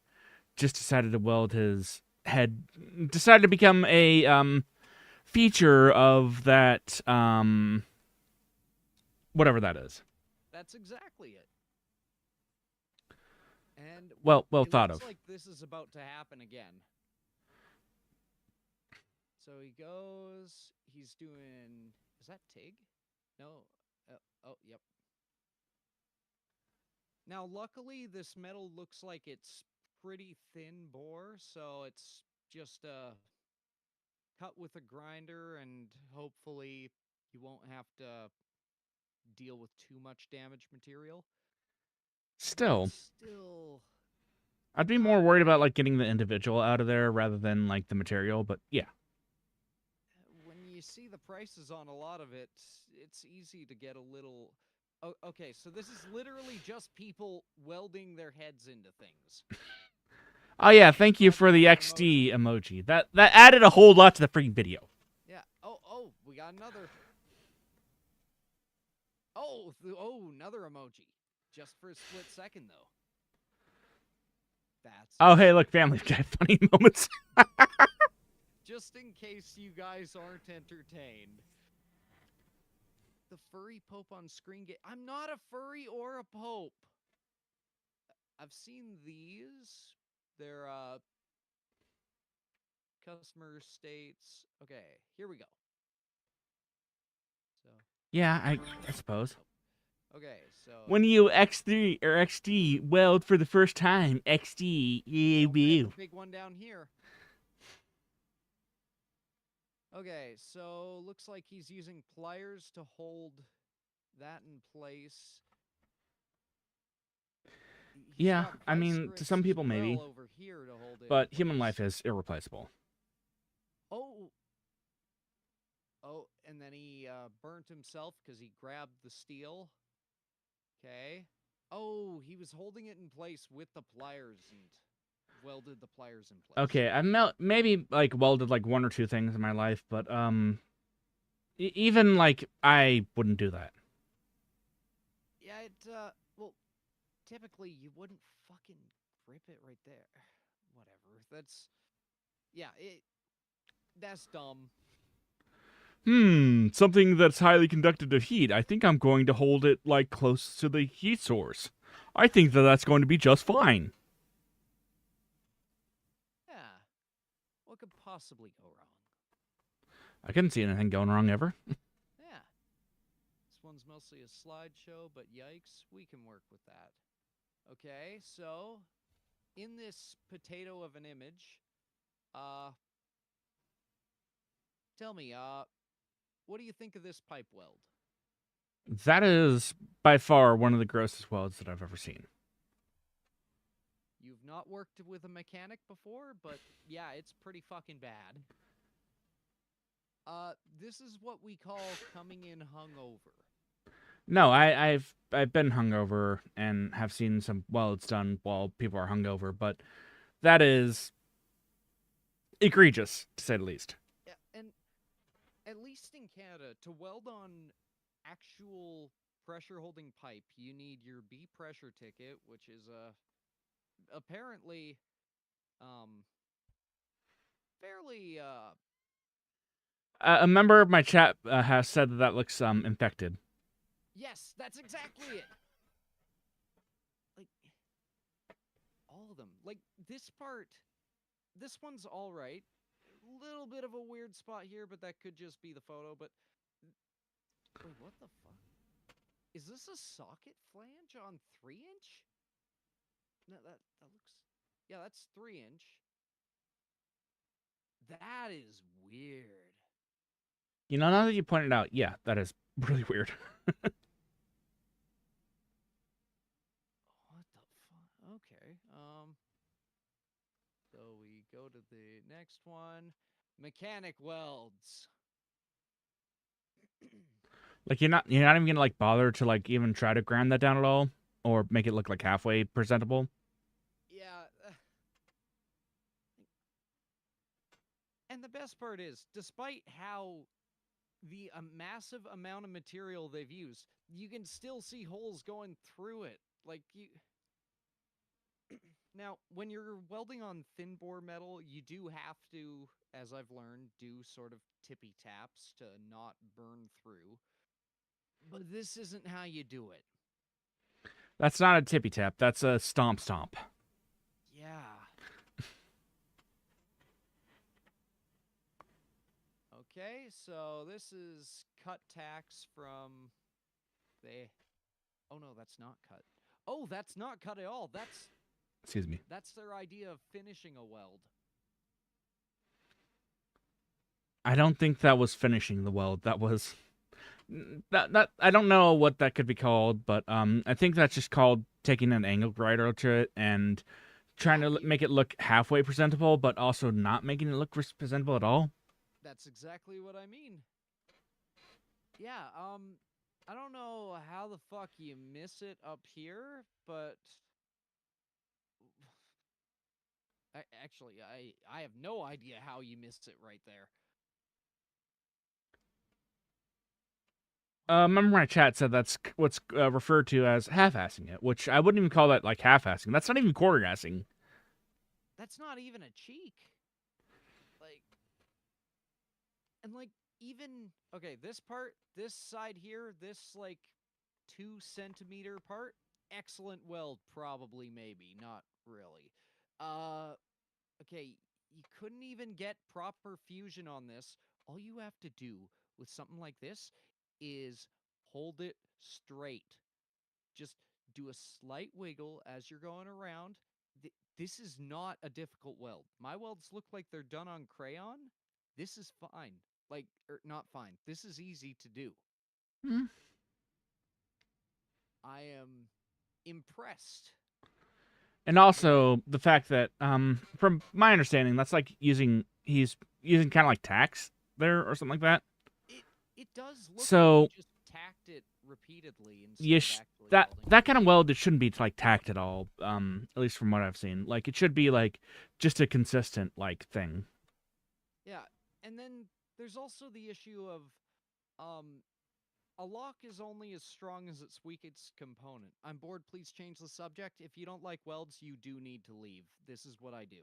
just decided to weld his head, decided to become a, feature of that, whatever that is. that's exactly it. And Well it thought looks of. like this is about to happen again. So he goes, he's doing, is that TIG? No. Oh, yep. Now, luckily, this metal looks like it's pretty thin bore, so it's just cut with a grinder, and hopefully you won't have to deal with too much damaged material. Still, Still, I'd be more worried about, like, getting the individual out of there rather than, like, the material, but yeah. when you see the prices on a lot of it, it's easy to get a little... Oh, okay, so this is literally just people welding their heads into things. Oh yeah, thank you for the XD emoji. That added a whole lot to the freaking video. Yeah. Oh, we got another. Another emoji. Just for a split second, though. That's... Oh hey, look, Family Guy, funny moments. Just in case you guys aren't entertained. The furry pope on screen I'm not a furry or a pope. I've seen these. They're, customer states. Okay, here we go. So. Yeah, I suppose. Okay, so... When you X3 or XD weld for the first time, XD, yeah, big one down here. Okay, so looks like he's using pliers to hold that in place. Yeah, I mean, to some people maybe, over here to hold it but in human place. life is irreplaceable. Oh, and then he burnt himself because he grabbed the steel. Okay. Oh, he was holding it in place with the pliers and welded the pliers in place. Okay, I've maybe like welded like one or two things in my life, but even like I wouldn't do that. Yeah, well, typically you wouldn't fucking grip it right there. Whatever. That's dumb. Something that's highly conductive to heat. I think I'm going to hold it like close to the heat source. I think that that's going to be just fine. Yeah. What could possibly go wrong? I couldn't see anything going wrong ever. Yeah. This one's mostly a slideshow, but yikes, we can work with that. Okay, so in this potato of an image, tell me, what do you think of this pipe weld? That is by far one of the grossest welds that I've ever seen. You've not worked with a mechanic before, but yeah, it's pretty fucking bad. This is what we call coming in hungover. No, I've been hungover and have seen some welds done while people are hungover, but that is egregious to say the least. Yeah, and at least in Canada, to weld on actual pressure holding pipe, you need your B pressure ticket, which is apparently fairly A member of my chat has said that that looks infected. yes, that's exactly it. Like all of them. Like this part, this one's all right. Little bit of a weird spot here, but that could just be the photo, but wait, what the fuck? Is this a socket flange on 3-inch? No, that looks. Yeah, that's 3-inch. That is weird. You know, now that you pointed out, yeah, that is really weird. What the fuck? Okay. So we go to the next one. Mechanic welds. Like you're not even gonna like bother to like even try to grind that down at all, or make it look like halfway presentable. Yeah. And the best part is, despite how the massive amount of material they've used, you can still see holes going through it. Like you. Now, when you're welding on thin bore metal, you do have to, as I've learned, do sort of tippy taps to not burn through. But this isn't how you do it. That's not a tippy tap. That's a stomp stomp. Yeah. Okay, so this is cut tacks from the. Oh no, that's not cut. Oh, that's not cut at all. Excuse me. That's their idea of finishing a weld. I don't think that was finishing the weld. That was that I don't know what that could be called, but I think that's just called taking an angle grinder to it and trying to make it look halfway presentable, but also not making it look presentable at all. That's exactly what I mean. Yeah, I don't know how the fuck you miss it up here, but I have no idea how you missed it right there. Remember my chat said that's what's referred to as half-assing it, which I wouldn't even call that like half-assing. That's not even quarter-assing. That's not even a cheek. Like, and like even okay, this part, this side here, this like 2 centimeter part, excellent weld, probably, maybe, not really. Okay, you couldn't even get proper fusion on this. All you have to do with something like this is hold it straight. Just do a slight wiggle as you're going around. This is not a difficult weld. My welds look like they're done on crayon. This is fine. Like, not fine. This is easy to do. Hmm. I am impressed. And also the fact that, from my understanding, that's like he's using kind of like tacks there or something like that. It does look So like he just tacked it repeatedly instead of actually welding. that kind of weld, it shouldn't be like tacked at all. At least from what I've seen, like it should be like just a consistent like thing. Yeah, and then there's also the issue of a lock is only as strong as its weakest component. I'm bored, please change the subject. If you don't like welds, you do need to leave. This is what I do.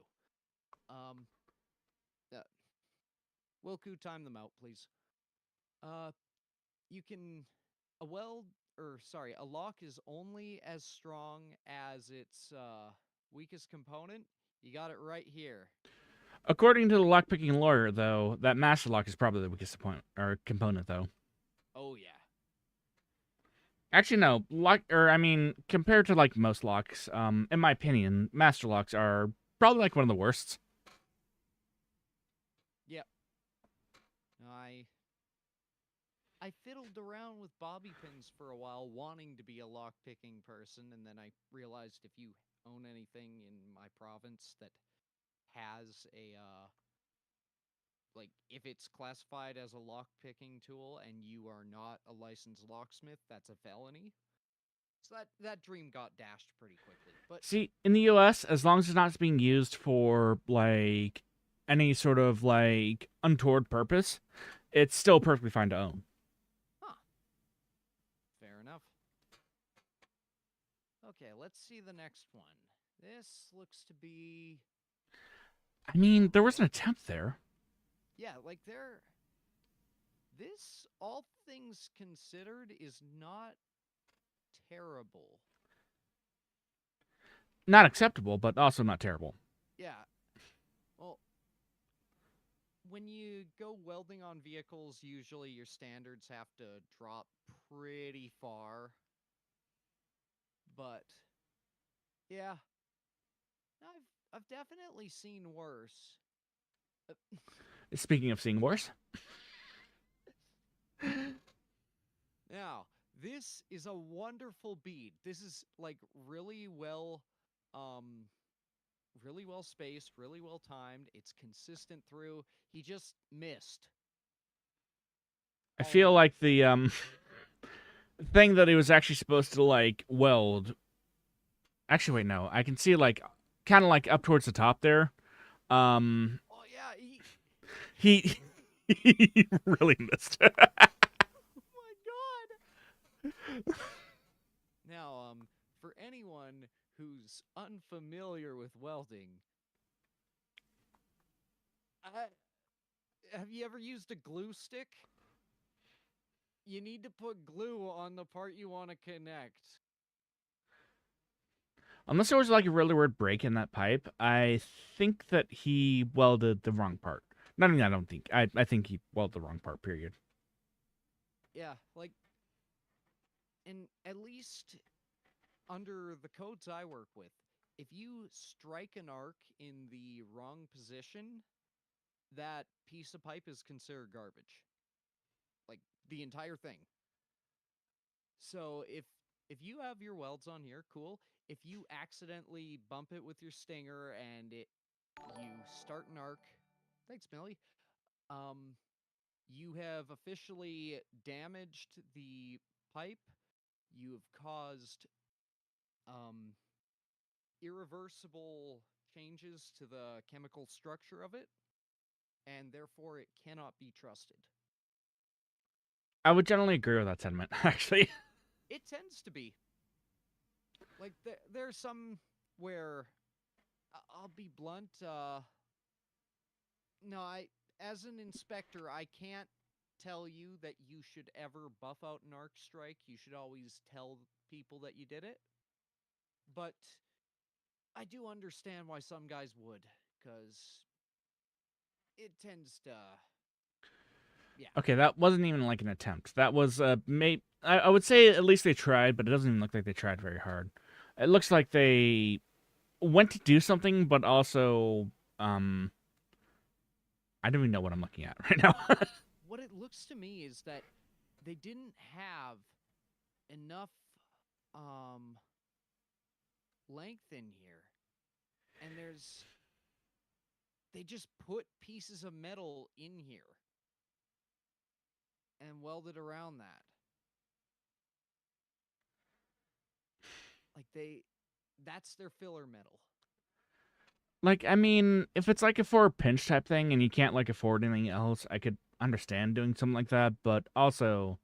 Yeah. Wilku, time them out, please. Uh, you can a weld or sorry, a lock is only as strong as its weakest component. You got it right here. According to the lockpicking lawyer, though, that master lock is probably the weakest component, though. Oh yeah. Actually, no. Compared to like most locks, in my opinion, master locks are probably like one of the worst. Yep. I fiddled around with bobby pins for a while, wanting to be a lock picking person, and then I realized if you own anything in my province that has a like if it's classified as a lock picking tool and you are not a licensed locksmith, that's a felony. So that dream got dashed pretty quickly. But See, in the U.S., as long as it's not being used for like any sort of like untoward purpose, it's still perfectly fine to own. huh, fair enough. Okay, let's see the next one. This looks to be I mean, there was an attempt there. yeah, like there. This, all things considered, is not terrible. Not acceptable, but also not terrible. Yeah. Well, when you go welding on vehicles, usually your standards have to drop pretty far. But yeah, I've definitely seen worse. Uh, Speaking of seeing worse, Now, this is a wonderful bead. This is like um really well spaced, really well timed. It's consistent through. He just missed. I All feel of like the thing that he was actually supposed to like weld. Actually, wait, no. I can see like kind of like up towards the top there. Oh yeah, He he really missed. oh my god. Now, for anyone who's unfamiliar with welding, have you ever used a glue stick? You need to put glue on the part you want to connect. Unless there was like a really weird break in that pipe, I think that he welded the wrong part. Not even I don't think. I think he welded the wrong part, period. Yeah, like, and at least under the codes I work with, if you strike an arc in the wrong position, that piece of pipe is considered garbage. Like the entire thing. So if you have your welds on here, cool. If you accidentally bump it with your stinger and you start an arc, thanks, Millie. Um, you have officially damaged the pipe. You have caused um, irreversible changes to the chemical structure of it, and therefore it cannot be trusted. I would generally agree with that sentiment, actually. It tends to be. Like, there's some where I'll be blunt. No, as an inspector, I can't tell you that you should ever buff out an arc strike. You should always tell people that you did it. But I do understand why some guys would, because it tends to. Yeah. Okay, that wasn't even like an attempt. That was I would say at least they tried, but it doesn't even look like they tried very hard. It looks like they went to do something, but also I don't even know what I'm looking at right now. What it looks to me is that they didn't have enough um length in here. And they just put pieces of metal in here and welded around that. Like that's their filler metal. Like, I mean, if it's like a for a pinch type thing and you can't like afford anything else, I could understand doing something like that. But also,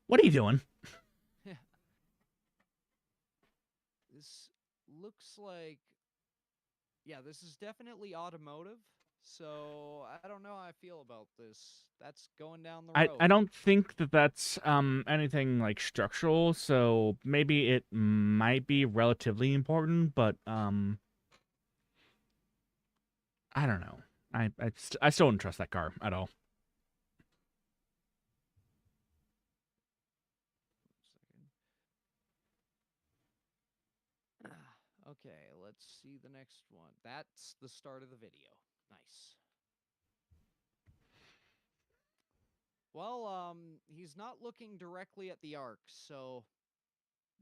what are you doing? This looks like, yeah, this is definitely automotive. So I don't know how I feel about this. That's going down the I road. I don't think that that's anything like structural, so maybe it might be relatively important, but I don't know. I still don't trust that car at all. Okay, let's see the next one. That's the start of the video. Nice. Well, he's not looking directly at the arc, so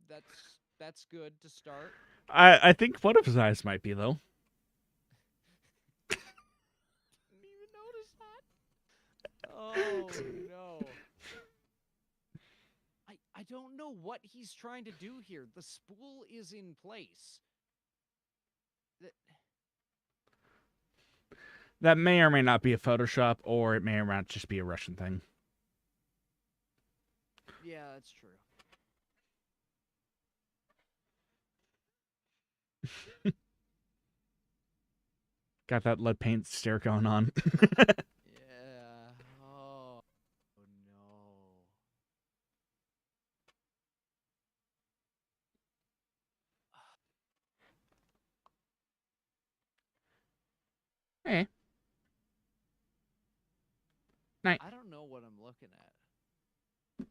that's good to start. I think one of his eyes might be though. Didn't even notice that. Oh no. I don't know what he's trying to do here. The spool is in place. That may or may not be a Photoshop, or it may or may not just be a Russian thing. Yeah, that's true. Got that lead paint stare going on. Yeah. Oh no. Hey. Night. I don't know what I'm looking at.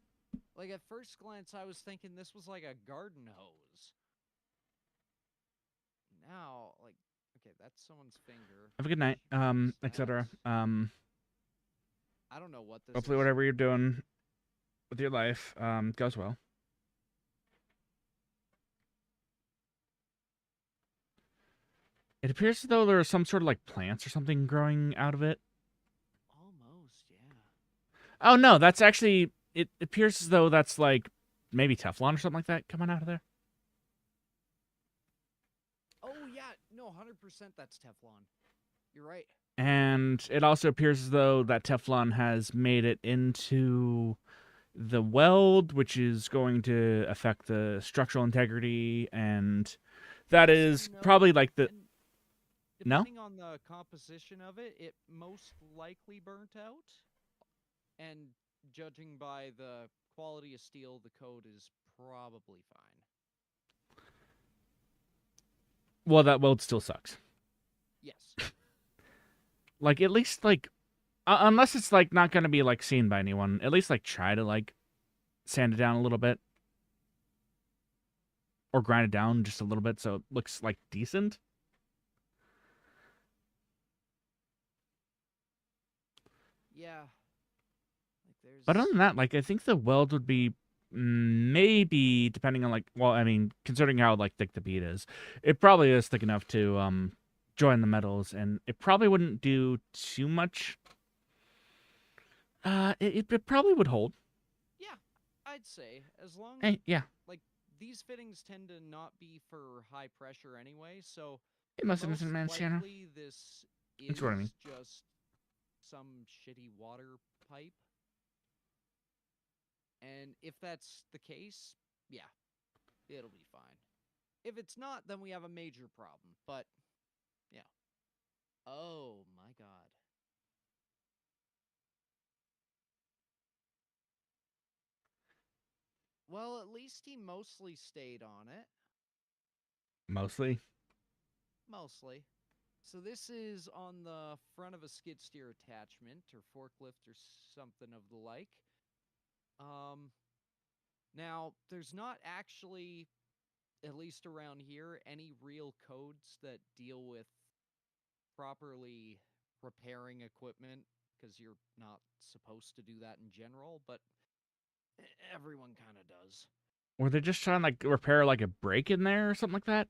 Like at first glance, I was thinking this was like a garden hose. Now, like, okay, that's someone's finger. Have a good night. Etc. I don't know what this Hopefully is. whatever you're doing with your life goes well. It appears as though there are some sort of like plants or something growing out of it. Almost, yeah. Oh no, that's actually, it appears as though that's like maybe Teflon or something like that coming out of there. Oh yeah, no, 100% that's Teflon. You're right. And it also appears as though that Teflon has made it into the weld, which is going to affect the structural integrity, and that Yes is and no. probably like the And no. depending on the composition of it, it most likely burnt out. And judging by the quality of steel, the code is probably fine. Well, that weld still sucks. Yes. Like at least like unless it's like not going to be like seen by anyone, at least like try to like sand it down a little bit or grind it down just a little bit so it looks like decent. Yeah. Like But other there's than that, like I think the weld would be maybe depending on like, well, I mean, considering how like thick the bead is, it probably is thick enough to join the metals, and it probably wouldn't do too much. It probably would hold. yeah, I'd say as long Hey, yeah. like these fittings tend to not be for high pressure anyway, so It must have most been man, Sienna. likely this That's is what I mean. just some shitty water pipe. And if that's the case, yeah, it'll be fine. If it's not, then we have a major problem. But yeah. Oh my god. Well, at least he mostly stayed on it. Mostly. Mostly. So this is on the front of a skid steer attachment or forklift or something of the like. Now there's not actually, at least around here, any real codes that deal with properly repairing equipment because you're not supposed to do that in general, but everyone kind of does. Were they just trying to like repair like a break in there or something like that?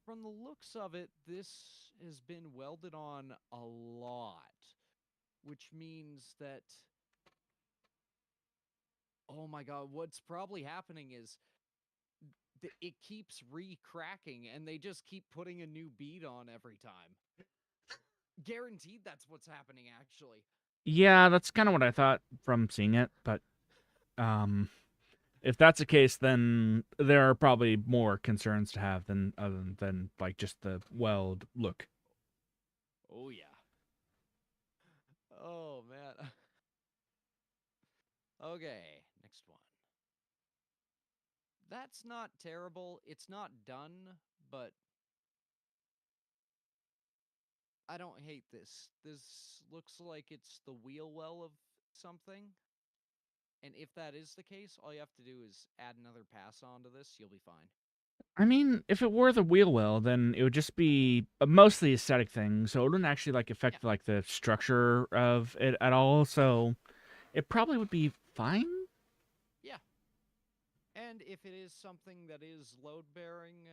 From the looks of it, this has been welded on a lot, which means that, oh my god, what's probably happening is it keeps re-cracking and they just keep putting a new bead on every time. Guaranteed that's what's happening, actually. Yeah, that's kind of what I thought from seeing it, but if that's the case, then there are probably more concerns to have than other than like just the weld look. Oh yeah. Oh man. Okay, next one. That's not terrible. It's not done, but I don't hate this. This looks like it's the wheel well of something. And if that is the case, all you have to do is add another pass onto this. You'll be fine. I mean, if it were the wheel well, then it would just be a mostly aesthetic thing, so it wouldn't actually like Yeah. affect like the structure of it at all. So it probably would be fine. Yeah. And if it is something that is load bearing,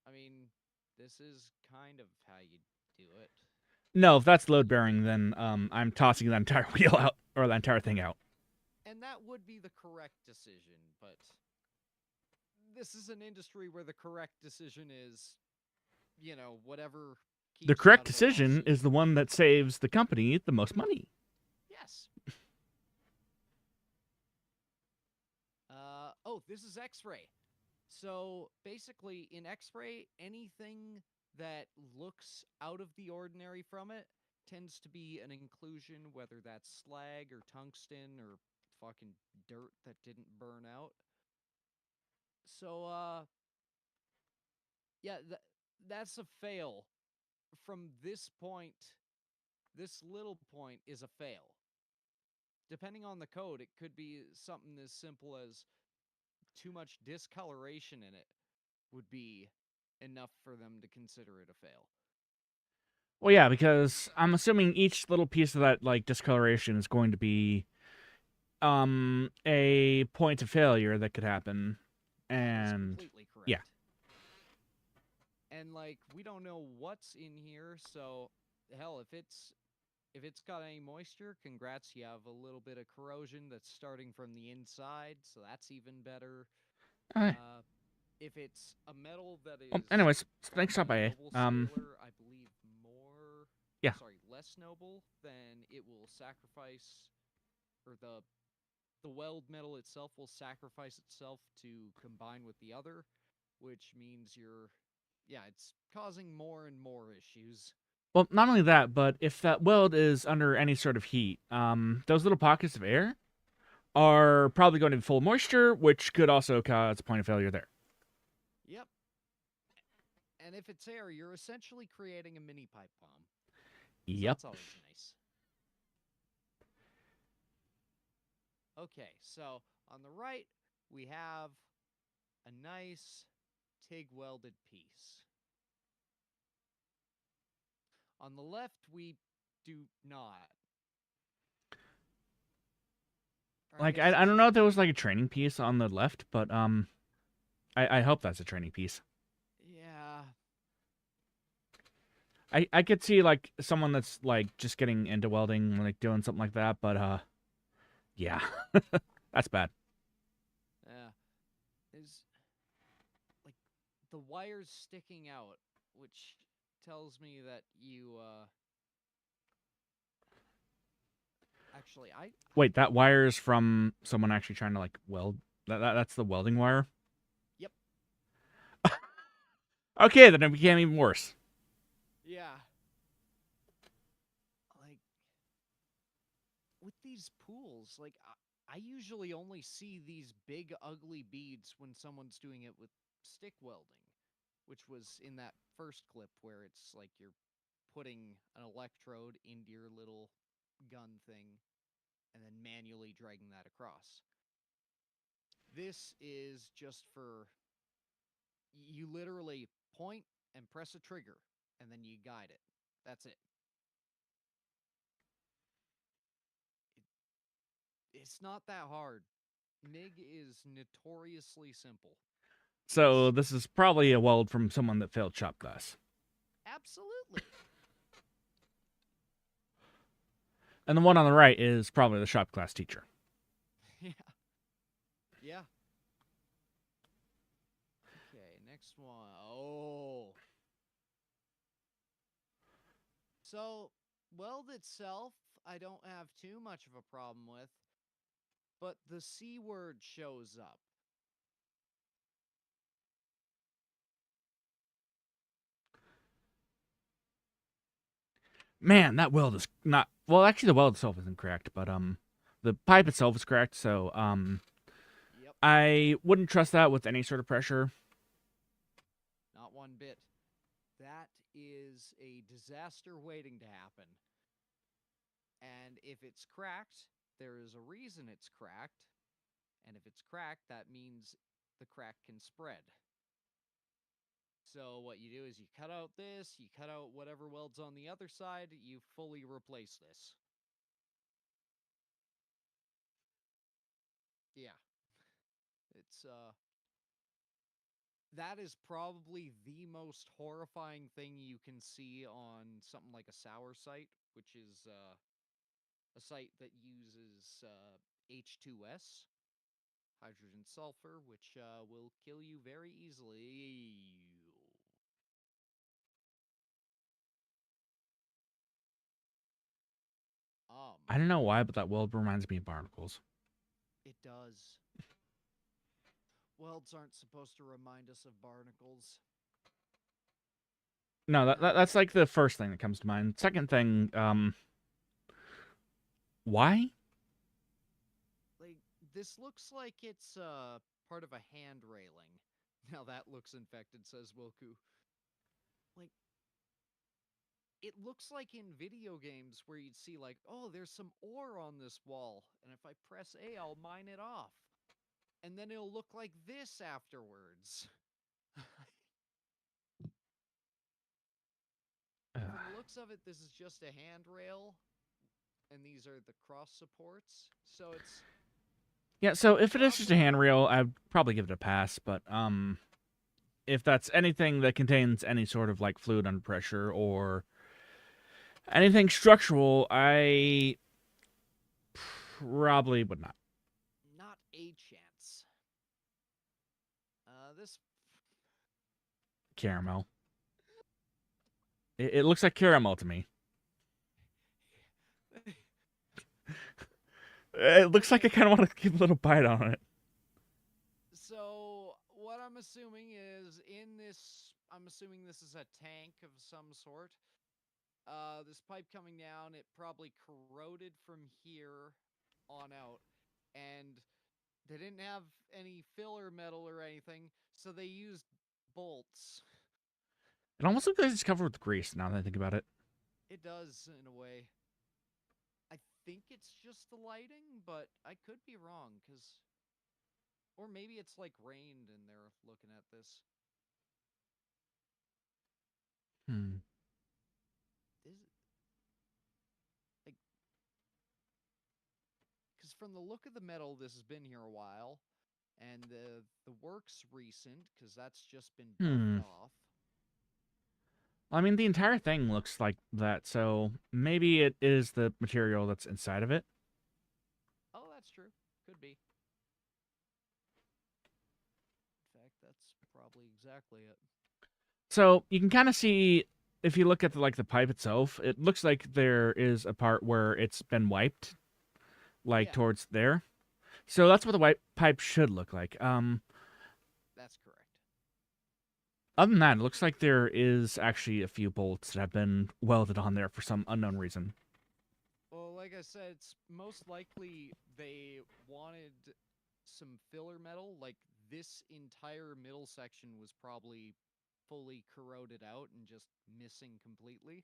I mean, this is kind of how you do it. No, if that's load bearing, then I'm tossing that entire wheel out or that entire thing out. And that would be the correct decision, but this is an industry where the correct decision is, whatever The keeps you correct out of a decision lawsuit. is the one that saves the company the most money. Yes. Oh, this is X-ray. So basically, in X-ray, anything that looks out of the ordinary from it tends to be an inclusion, whether that's slag or tungsten or fucking dirt that didn't burn out. So, yeah, that's a fail. From this point, this little point is a fail. Depending on the code, it could be something as simple as too much discoloration in it would be enough for them to consider it a fail. Well, yeah, because I'm assuming each little piece of that like discoloration is going to be a point of failure that could happen. That is And completely correct. yeah. And like we don't know what's in here, so hell, if it's got any moisture, congrats, you have a little bit of corrosion that's starting from the inside, so that's even better. Alright. If it's a metal that Well, is anyways, found thanks, by stop a by. noble sailor, I believe Yeah. less noble, then it will sacrifice, or the weld metal itself will sacrifice itself to combine with the other, which means it's causing more and more issues. Well, not only that, but if that weld is under any sort of heat, those little pockets of air are probably going to be full of moisture, which could also cause a point of failure there. Yep. And if it's air, you're essentially creating a mini pipe bomb. So Yep. that's always nice. Okay, so on the right, we have a nice TIG welded piece. On the left, we do not. Like, I don't know if there was like a training piece on the left, but I hope that's a training piece. Yeah. I could see like someone that's like just getting into welding, like doing something like that, but yeah, that's bad. Yeah. Is like the wires sticking out, which tells me that you actually I Wait, that wire is from someone actually trying to like weld. That's the welding wire. Yep. Okay, then it became even worse. Yeah. Like with these pools, like I usually only see these big ugly beads when someone's doing it with stick welding, which was in that first clip where it's like you're putting an electrode into your little gun thing and then manually dragging that across. This is just for you literally point and press a trigger and then you guide it. That's it. It's not that hard. MIG is notoriously simple. So this is probably a weld from someone that failed shop class. Absolutely. And the one on the right is probably the shop class teacher. Yeah. Yeah. Okay, next one. Oh. So, weld itself, I don't have too much of a problem with, but the C word shows up. Man, that weld is not Well, actually, the weld itself isn't cracked, but the pipe itself is cracked. So Yep, I wouldn't trust that with any sort of pressure. not one bit. That is a disaster waiting to happen. And if it's cracked, there is a reason it's cracked. And if it's cracked, that means the crack can spread. So what you do is you cut out this, you cut out whatever welds on the other side, you fully replace this. Yeah. It's that is probably the most horrifying thing you can see on something like a sour site, which is a site that uses H2S, hydrogen sulfur, which will kill you very easily. I don't know why, but that weld reminds me of barnacles. It does. Welds aren't supposed to remind us of barnacles. No, Not that's like the first thing that comes to mind. Second thing, why? like this looks like it's part of a hand railing. Now that looks infected, says Wilku. Like it looks like in video games where you'd see like, oh, there's some ore on this wall, and if I press A, I'll mine it off, and then it'll look like this afterwards. From the looks of it, this is just a handrail, and these are the cross supports. So it's Yeah, so if it is just a probably handrail, I'd probably give it a pass. But if that's anything that contains any sort of like fluid under pressure or anything structural, I probably would not. not a chance. This Caramel. It looks like caramel to me. It looks like I kind of want to give a little bite on it. So what I'm assuming is in this, I'm assuming this is a tank of some sort. This pipe coming down, it probably corroded from here on out, and they didn't have any filler metal or anything, so they used bolts. It almost looks like it's covered with grease now that I think about it. It does in a way. I think it's just the lighting, but I could be wrong because, or maybe it's like rained and they're looking at this. Hmm. This like because from the look of the metal, this has been here a while, and the work's recent because that's just been buffed Hmm. off. I mean, the entire thing looks like that, so maybe it is the material that's inside of it. Oh, that's true. Could be. In fact, that's probably exactly it. So you can kind of see if you look at the pipe itself, it looks like there is a part where it's been wiped, like Yeah, towards there. So that's what the white pipe should look like. that's correct. Other than that, it looks like there is actually a few bolts that have been welded on there for some unknown reason. Well, like I said, it's most likely they wanted some filler metal. Like this entire middle section was probably fully corroded out and just missing completely.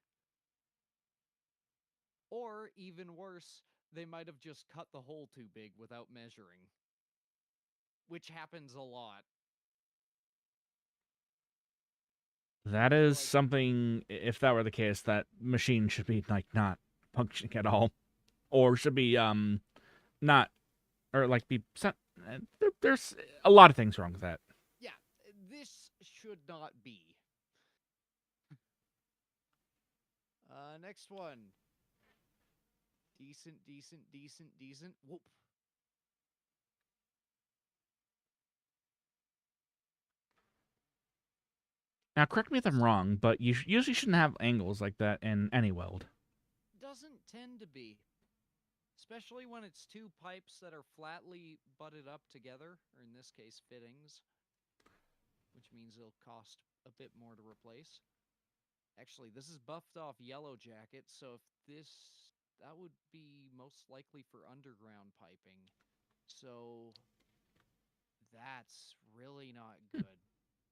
Or even worse, they might have just cut the hole too big without measuring, which happens a lot. That They're is like, something. If that were the case, that machine should be like not functioning at all, or should be not, or like be sent. There's a lot of things wrong with that. yeah, this should not be. Next one. Decent, decent, decent, decent. Whoop. Now, correct me if I'm wrong, but you usually shouldn't have angles like that in any weld. Doesn't tend to be. Especially when it's two pipes that are flatly butted up together, or in this case, fittings, which means it'll cost a bit more to replace. Actually, this is buffed off Yellow Jacket, so if this that would be most likely for underground piping. So that's really not good.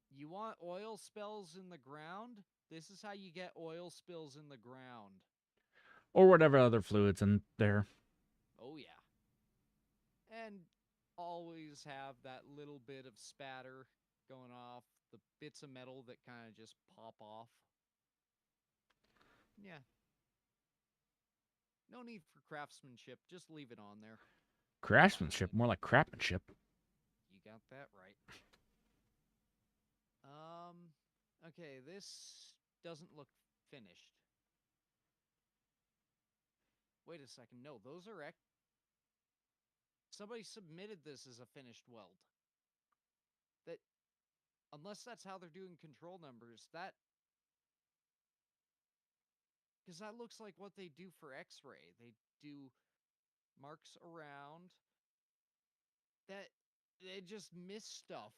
You want oil spills in the ground? This is how you get oil spills in the ground. Or whatever other fluids in there. Oh, yeah. And always have that little bit of spatter going off, the bits of metal that kind of just pop off. Yeah. No need for craftsmanship. Just leave it on there. Craftsmanship, more like crapmanship. You got that right. Okay, this doesn't look finished. Wait a second. No, those are somebody submitted this as a finished weld. That unless that's how they're doing control numbers, that because that looks like what they do for X-ray. They do marks around that they just miss stuff.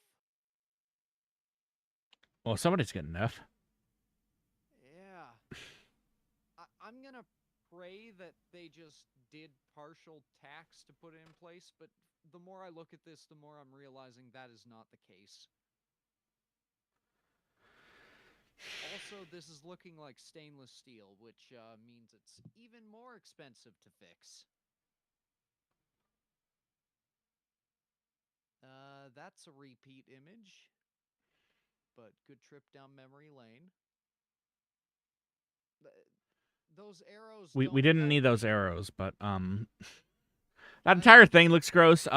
Well, somebody's getting F. Yeah. I'm gonna pray that they just did partial tax to put it in place, but the more I look at this, the more I'm realizing that is not the case. Also, this is looking like stainless steel, which means it's even more expensive to fix. That's a repeat image, but good trip down memory lane. Those arrows We don't didn't help need those me. arrows, but that entire thing looks gross.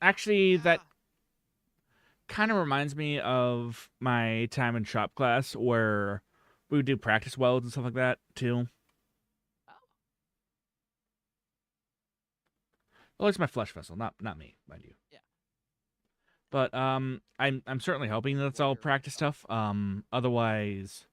Actually, that Yeah. kind of reminds me of my time in shop class where we would do practice welds and stuff like that too. Oh. Well, it's my flesh vessel, not me, mind you. Yeah. But I'm certainly hoping that's all Wire. practice stuff. Otherwise,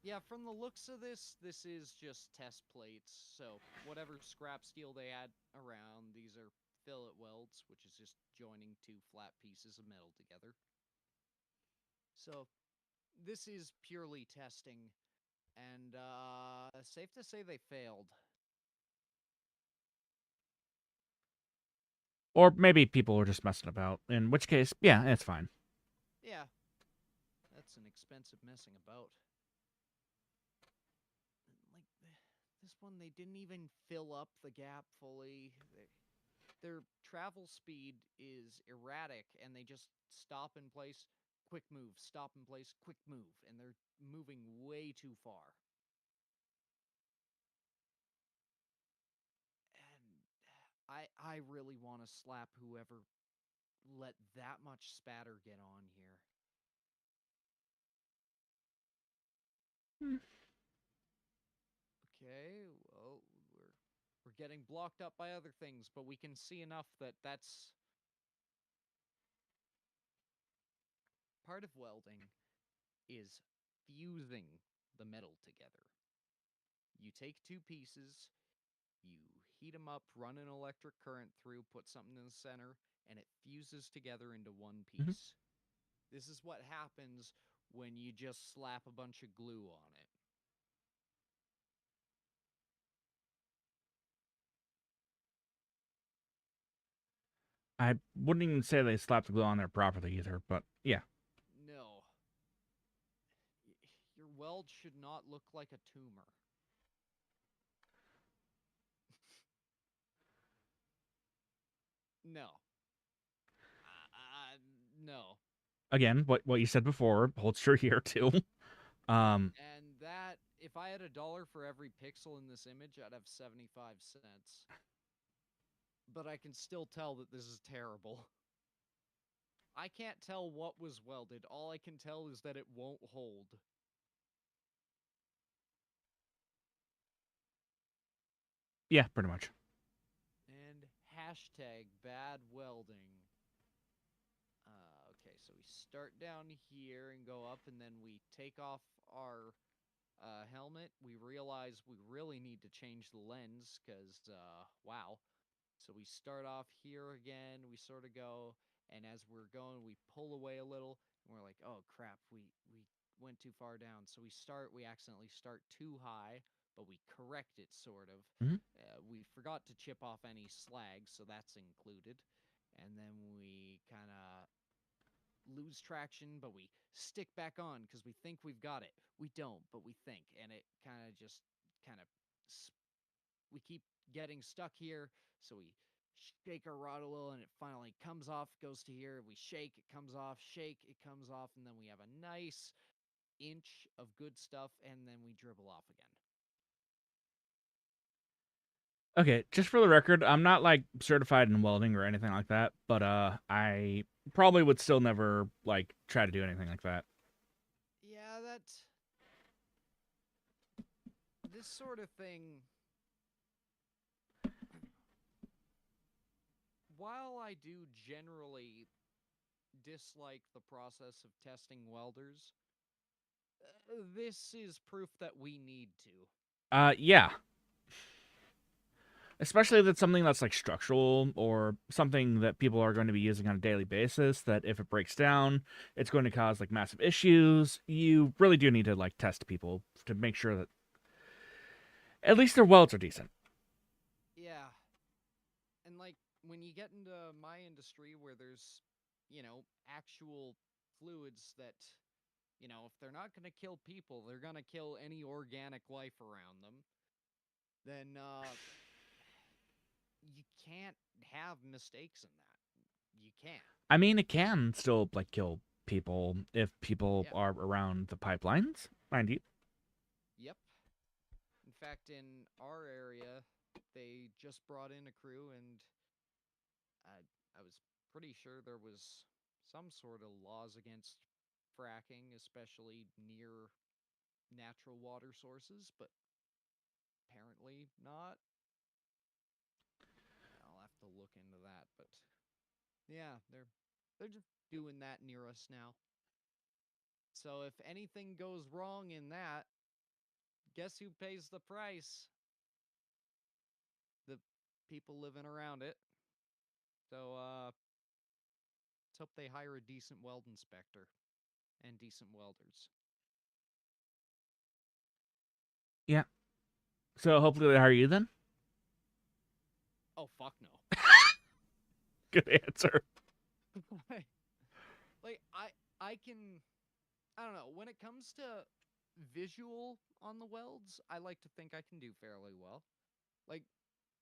Yeah, from the looks of this, this is just test plates. So whatever scrap steel they add around, these are fillet welds, which is just joining two flat pieces of metal together. So this is purely testing, and safe to say they failed. or maybe people were just messing about. In which case, yeah, it's fine. Yeah, that's an expensive messing about. Like this one, they didn't even fill up the gap fully. Their travel speed is erratic, and they just stop in place, quick move, stop in place, quick move, and they're moving way too far. And I really want to slap whoever let that much spatter get on here. Hmm. Okay, well, we're getting blocked up by other things, but we can see enough that that's part of welding is fusing the metal together. You take two pieces, you heat them up, run an electric current through, put something in the center, and it fuses together into one Mm-hmm. piece. This is what happens when you just slap a bunch of glue on it. I wouldn't even say they slapped the glue on there properly either, but yeah. No. Your weld should not look like a tumor. No. No. Again, what you said before holds true here too. And that, if I had $1 for every pixel in this image, I'd have 75 cents. But I can still tell that this is terrible. I can't tell what was welded. All I can tell is that it won't hold. Yeah, pretty much. And hashtag bad welding. Okay, so we start down here and go up, and then we take off our helmet. We realize we really need to change the lens because, wow. So we start off here again. We sort of go, and as we're going, we pull away a little, and we're like, "Oh crap, we went too far down." So we accidentally start too high. but we correct it sort of. Mhm. We forgot to chip off any slag, so that's included. And then we kind of lose traction, but we stick back on because we think we've got it. We don't, but we think, and it kind of just kind of we keep getting stuck here, so we shake our rod a little, and it finally comes off, goes to here. We shake, it comes off, shake, it comes off, and then we have a nice inch of good stuff, and then we dribble off again. Okay, just for the record, I'm not like certified in welding or anything like that, but I probably would still never like try to do anything like that. Yeah, this sort of thing, while I do generally dislike the process of testing welders, this is proof that we need to. Yeah. Especially if it's something that's like structural or something that people are going to be using on a daily basis, that if it breaks down, it's going to cause like massive issues. You really do need to like test people to make sure that at least their welds are decent. Yeah. And like when you get into my industry where there's, actual fluids that, if they're not going to kill people, they're going to kill any organic life around them, then you can't have mistakes in that. You can't. I mean, it can still like kill people if people Yeah. are around the pipelines, mind you. Yep. In fact, in our area, they just brought in a crew, and I was pretty sure there was some sort of laws against fracking, especially near natural water sources, but apparently not. I'll have to look into that, but yeah, they're just doing that near us now. So if anything goes wrong in that, guess who pays the price? The people living around it. So let's hope they hire a decent weld inspector and decent welders. Yeah. So hopefully they hire you then. Oh fuck no. Good answer. like I can I don't know, when it comes to visual on the welds, I like to think I can do fairly well. Like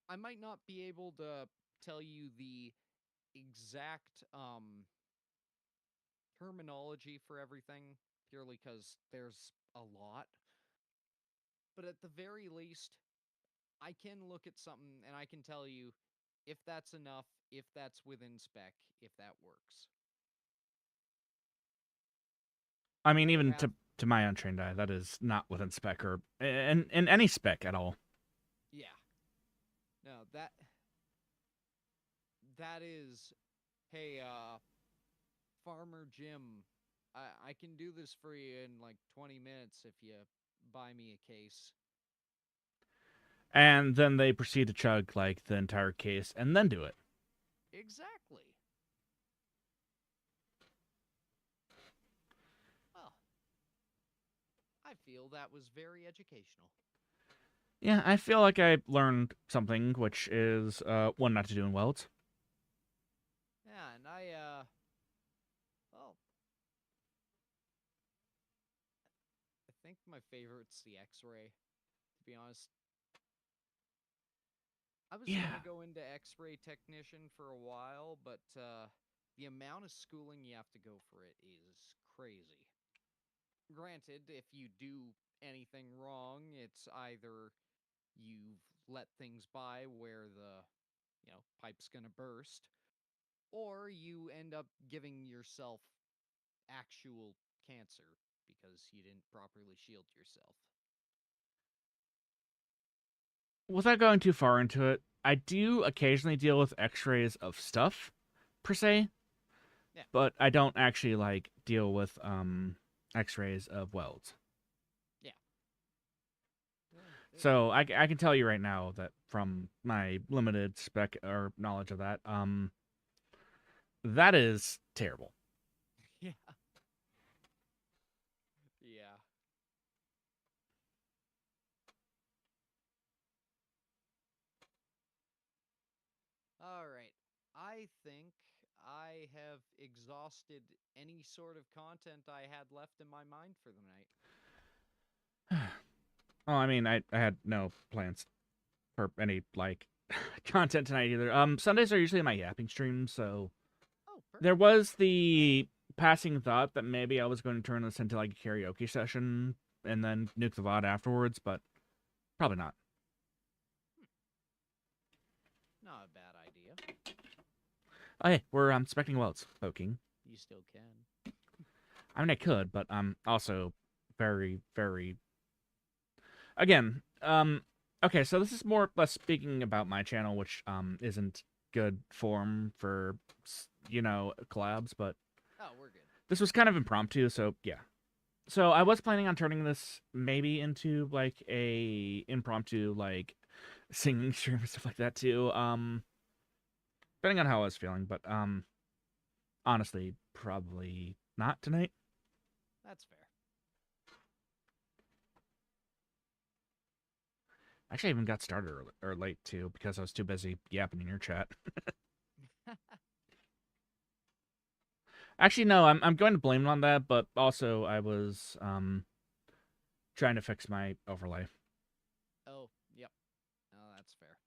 I might not be able to tell you the exact terminology for everything purely cuz there's a lot, but at the very least I can look at something and I can tell you if that's enough, if that's within spec, if that works. I mean, Rather even have to my untrained eye, that is not within spec or in any spec at all. yeah. No, that is hey, Farmer Jim, I can do this for you in like 20 minutes if you buy me a case. And then they proceed to chug like the entire case and then do it. Exactly. Well, I feel that was very educational. Yeah, I feel like I learned something, which is one, not to do in welds. Yeah, and well, I think my favorite's the X-ray. To be honest, I was Yeah. gonna go into X-ray technician for a while, but the amount of schooling you have to go for it is crazy. Granted, if you do anything wrong, it's either you've let things by where the pipe's gonna burst, or you end up giving yourself actual cancer because you didn't properly shield yourself. Without going too far into it, I do occasionally deal with x-rays of stuff, per se, Yeah. but I don't actually like deal with x-rays of welds. Yeah. So I can tell you right now that from my limited spec or knowledge of that, that is terrible. Yeah. Yeah. I think I have exhausted any sort of content I had left in my mind for the night. Well, I mean, I had no plans for any like content tonight either. Sundays are usually my yapping streams, so Oh, there perfect. was the passing thought that maybe I was going to turn this into like a karaoke session and then nuke the VOD afterwards, but probably not. Not a bad idea. Oh, hey, we're specting wells, poking. You still can. I mean, I could, but I'm also very, very. Again, okay, so this is more or less speaking about my channel, which isn't good form for collabs, but Oh, we're good. this was kind of impromptu, so yeah. So I was planning on turning this maybe into like a impromptu like singing stream and stuff like that too. Depending on how I was feeling, but honestly, probably not tonight. That's fair. Actually, I even got started or late too because I was too busy yapping in your chat. Actually, no, I'm going to blame it on that, but also I was trying to fix my overlay. Oh, yep. Oh, that's fair.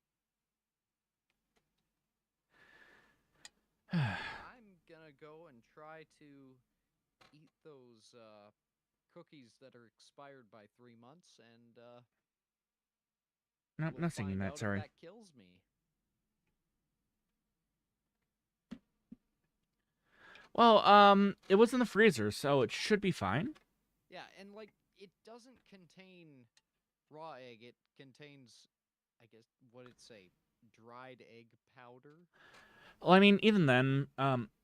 I'm gonna go and try to eat those cookies that are expired by 3 months, and Nope, we'll not singing find that. out if Sorry. that kills me. Well, it was in the freezer, so it should be fine. Yeah, and like it doesn't contain raw egg. It contains, I guess, what it say, dried egg powder. Well, I mean, even then,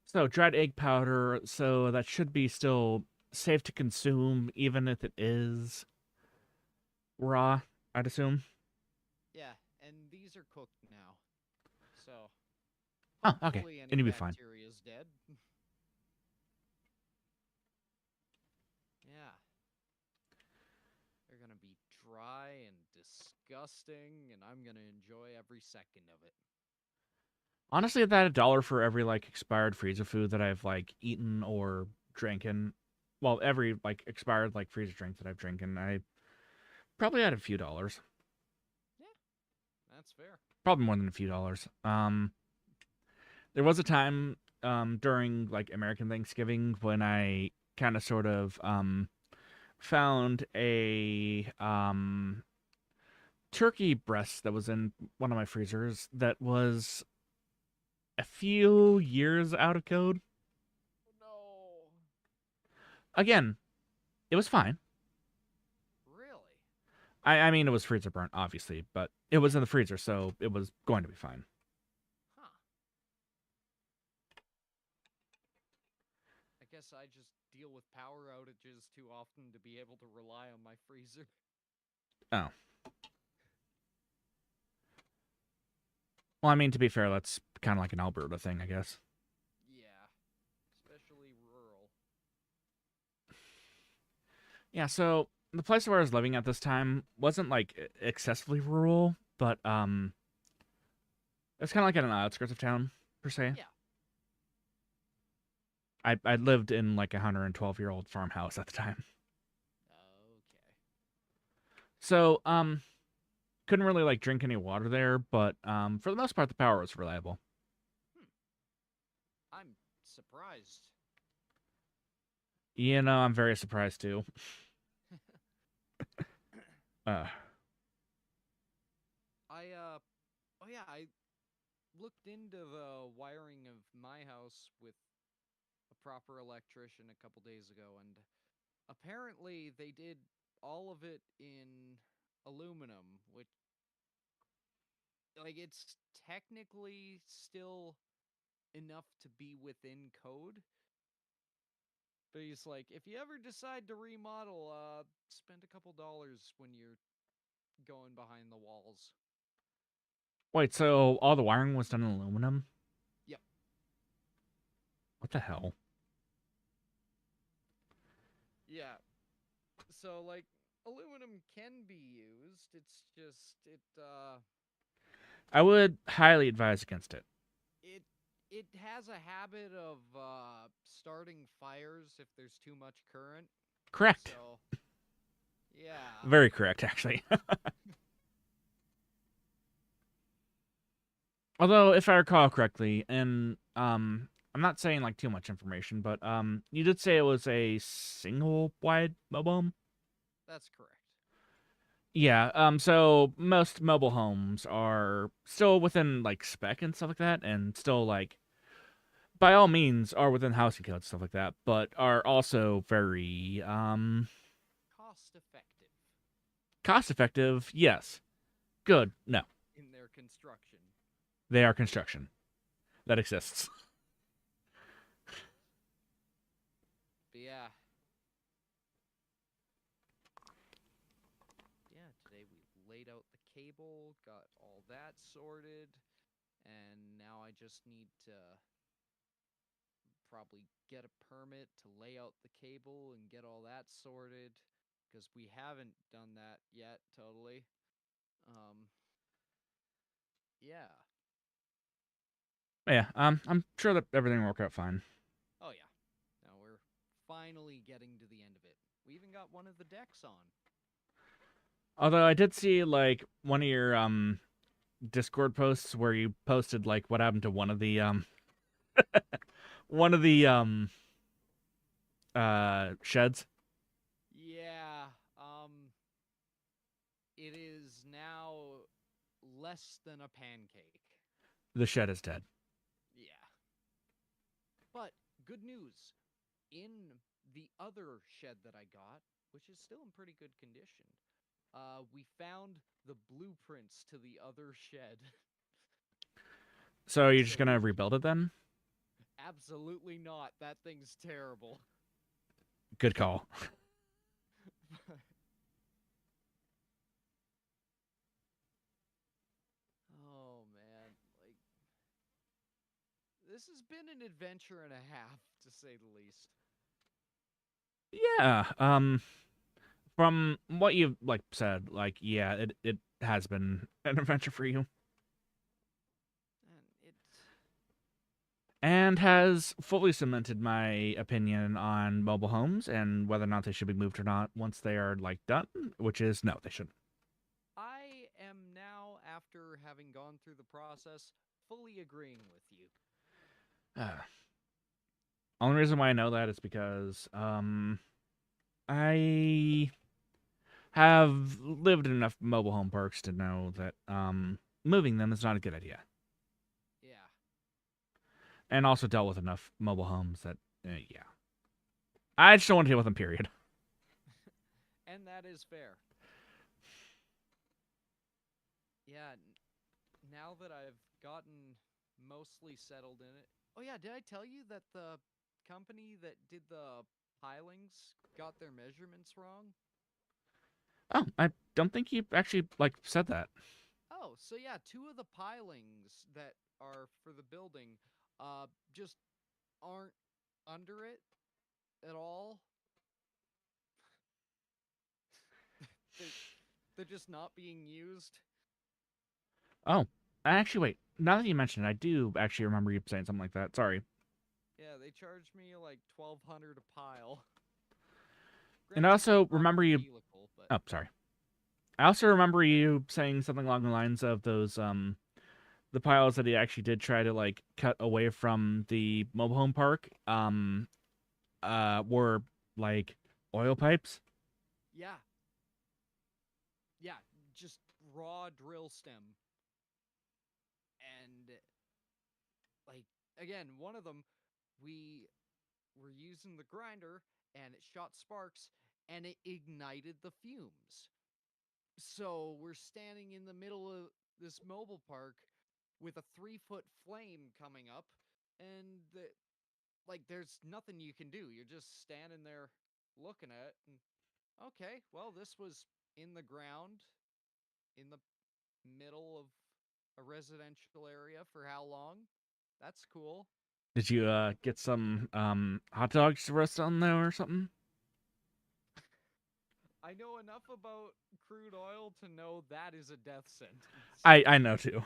so dried egg powder, so that should be still safe to consume, even if it is raw, I'd assume. Yeah, and these are cooked now, so Oh, okay. hopefully And any you'll be fine. bacteria is dead. Yeah, they're gonna be dry and disgusting, and I'm gonna enjoy every second of it. Honestly, that $1 for every like expired freezer food that I've like eaten or drinking, well, every like expired like freezer drink that I've drinking, I probably had a few dollars. Yeah, that's fair. Probably more than a few dollars. There was a time during like American Thanksgiving when I kind of sort of found a turkey breast that was in one of my freezers that was a few years out of code. No, Again, it was fine. really? I mean, it was freezer burnt, obviously, but it was Yeah. in the freezer, so it was going to be fine. Huh. I guess I just deal with power outages too often to be able to rely on my freezer. Oh. Well, I mean, to be fair, that's kind of like an Alberta thing, I guess. Yeah, especially rural. Yeah, so the place where I was living at this time wasn't like excessively rural, but it's kind of like on the outskirts of town per se. Yeah. I lived in like a 112-year-old farmhouse at the time, Okay. so couldn't really like drink any water there, but for the most part the power was reliable. Hmm. I'm surprised. You know, I'm very surprised too. Uh, Oh yeah, I looked into the wiring of my house with a proper electrician a couple days ago, and apparently they did all of it in aluminum, which, like, it's technically still enough to be within code. But he's like, if you ever decide to remodel, spend a couple dollars when you're going behind the walls. wait, so all the wiring was done in aluminum? Yep. What the hell? Yeah. So like aluminum can be used. It's just I would highly advise against it. it it has a habit of starting fires if there's too much current. Correct. So, yeah. Very correct, actually. Although, if I recall correctly, and I'm not saying like too much information, but you did say it was a single wide mobile home. That's correct. Yeah. So most mobile homes are still within like spec and stuff like that, and still like by all means are within housing code stuff like that, but are also very Cost effective cost effective. Yes. Good. No. in their construction. They are construction that exists. But yeah. Yeah, today we laid out the cable, got all that sorted, and now I just need to probably get a permit to lay out the cable and get all that sorted because we haven't done that yet totally. Um yeah. Yeah. I'm sure that everything will work out fine. Oh yeah. Now we're finally getting to the end of it. We even got one of the decks on. Although I did see like one of your Discord posts where you posted like what happened to one of the one of the sheds. Yeah. It is now less than a pancake. The shed is dead. Yeah. But good news. In the other shed that I got, which is still in pretty good condition, we found the blueprints to the other shed. So you're just So gonna we've rebuild it then? absolutely not. That thing's terrible. Good call. Oh man, like this has been an adventure and a half to say the least. Yeah. From what you've like said, like yeah, it has been an adventure for you, And it and has fully cemented my opinion on mobile homes and whether or not they should be moved or not once they are like done. Which is no, they shouldn't. I am now, after having gone through the process, fully agreeing with you. Only reason why I know that is because I have lived in enough mobile home parks to know that moving them is not a good idea, Yeah. and also dealt with enough mobile homes that yeah, I just don't want to deal with them. Period. And that is fair. Yeah, now that I've gotten mostly settled in it. Oh yeah, did I tell you that the company that did the pilings got their measurements wrong? Oh, I don't think you actually like said that. Oh, so yeah, two of the pilings that are for the building just aren't under it at all. they're they're just not being used. Oh, actually, wait. Now that you mention it, I do actually remember you saying something like that. Sorry. Yeah, they charged me like 1,200 a pile. And I Granted, they're also remember probably you. helical, but Oh, sorry. I also remember you saying something along the lines of those the piles that he actually did try to like cut away from the mobile home park were like oil pipes. yeah, yeah, just raw drill stem. And like again, one of them we were using the grinder and it shot sparks and it ignited the fumes. So we're standing in the middle of this mobile park with a 3-foot flame coming up, and like there's nothing you can do. You're just standing there looking at it. And okay, well, this was in the ground in the middle of a residential area for how long? That's cool. Did you get some hot dogs to roast on there or something? I know enough about crude oil to know that is a death sentence. I know too.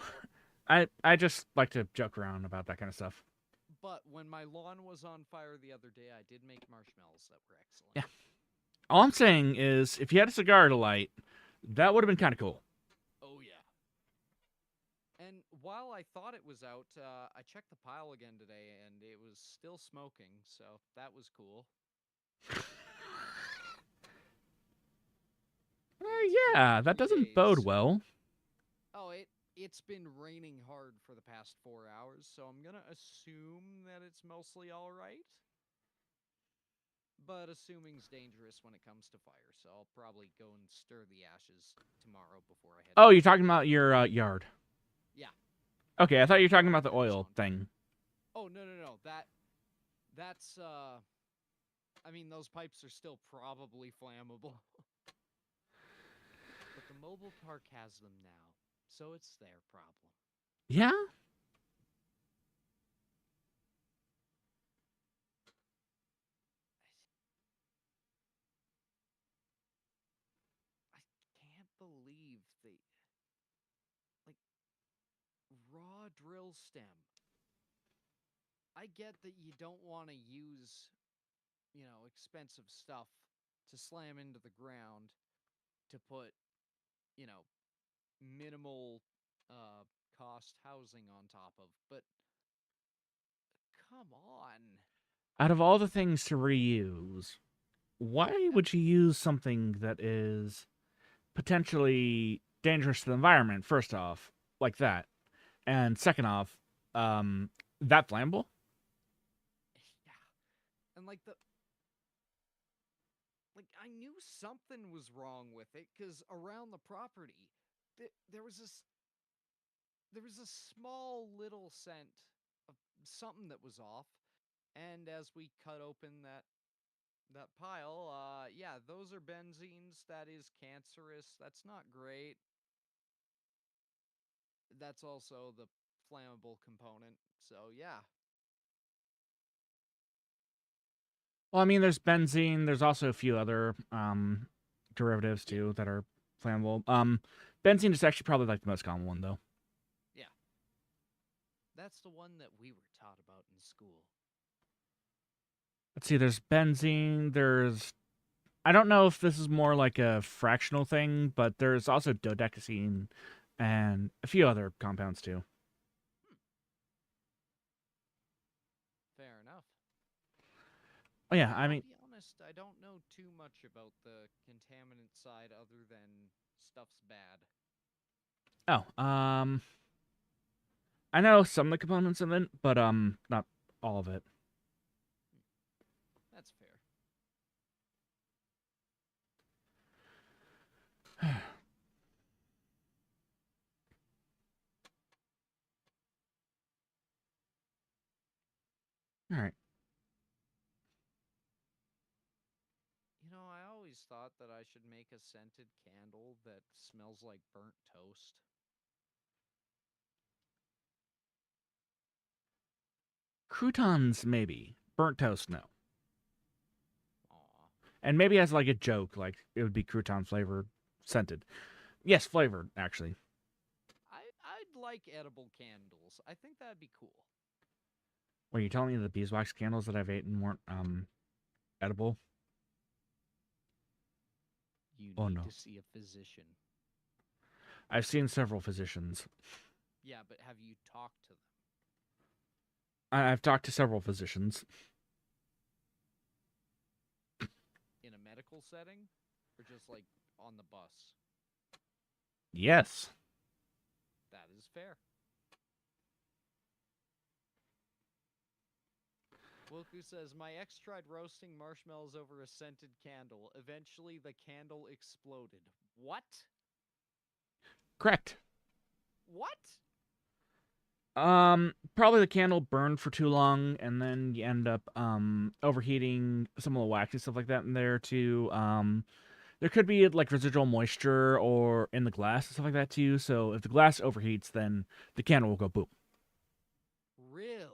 I just like to joke around about that kind of stuff. But when my lawn was on fire the other day, I did make marshmallows that were excellent. Yeah. All I'm saying is, if you had a cigar to light, that would have been kind of cool. Oh, yeah. And while I thought it was out, I checked the pile again today, and it was still smoking, so that was cool. Yeah, that doesn't bode well. Oh, it's been raining hard for the past 4 hours, so I'm gonna assume that it's mostly all right. But assuming's dangerous when it comes to fire, so I'll probably go and stir the ashes tomorrow before I head. Oh, you're talking about your yard? Yeah. Okay, I thought you were talking about the oil thing. Oh, no. That's I mean, those pipes are still probably flammable. But the mobile park has them now, so it's their problem. Yeah? I can't believe like, raw drill stem. I get that you don't want to use, expensive stuff to slam into the ground to put, minimal cost housing on top of, but come on. Out of all the things to reuse, why would you use something that is potentially dangerous to the environment, first off, like that? And second off, that flammable? Yeah. And I knew something was wrong with it, because around the property, there was a small little scent of something that was off. And as we cut open that pile, yeah, those are benzenes. That is cancerous. That's not great. That's also the flammable component. So, yeah. Well, I mean, there's benzene. There's also a few other derivatives too that are flammable. Benzene is actually probably like the most common one, though. Yeah. That's the one that we were taught about in school. Let's see. There's benzene. I don't know if this is more like a fractional thing, but there's also dodecasine and a few other compounds too. Fair enough. Oh yeah, I mean, I'll be honest, I don't know too much about the contaminant side other than stuff's bad. I know some of the components of it, but not all of it. That's fair. All right. I always thought that I should make a scented candle that smells like burnt toast. Croutons, maybe. Burnt toast, no. Aw. And maybe as like a joke, like it would be crouton flavored, scented. Yes, flavored, actually. I'd like edible candles. I think that'd be cool. Were you telling me the beeswax candles that I've eaten weren't edible? You Oh, need no. to see a physician. I've seen several physicians. Yeah, but have you talked to them? I've talked to several physicians. In a medical setting? Or just like on the bus? Yes. That is fair. Wilku says, my ex tried roasting marshmallows over a scented candle. Eventually, the candle exploded. What? Correct. What? Probably the candle burned for too long, and then you end up overheating some of the wax and stuff like that in there too. There could be like residual moisture or in the glass and stuff like that too. So if the glass overheats, then the candle will go boom. Really?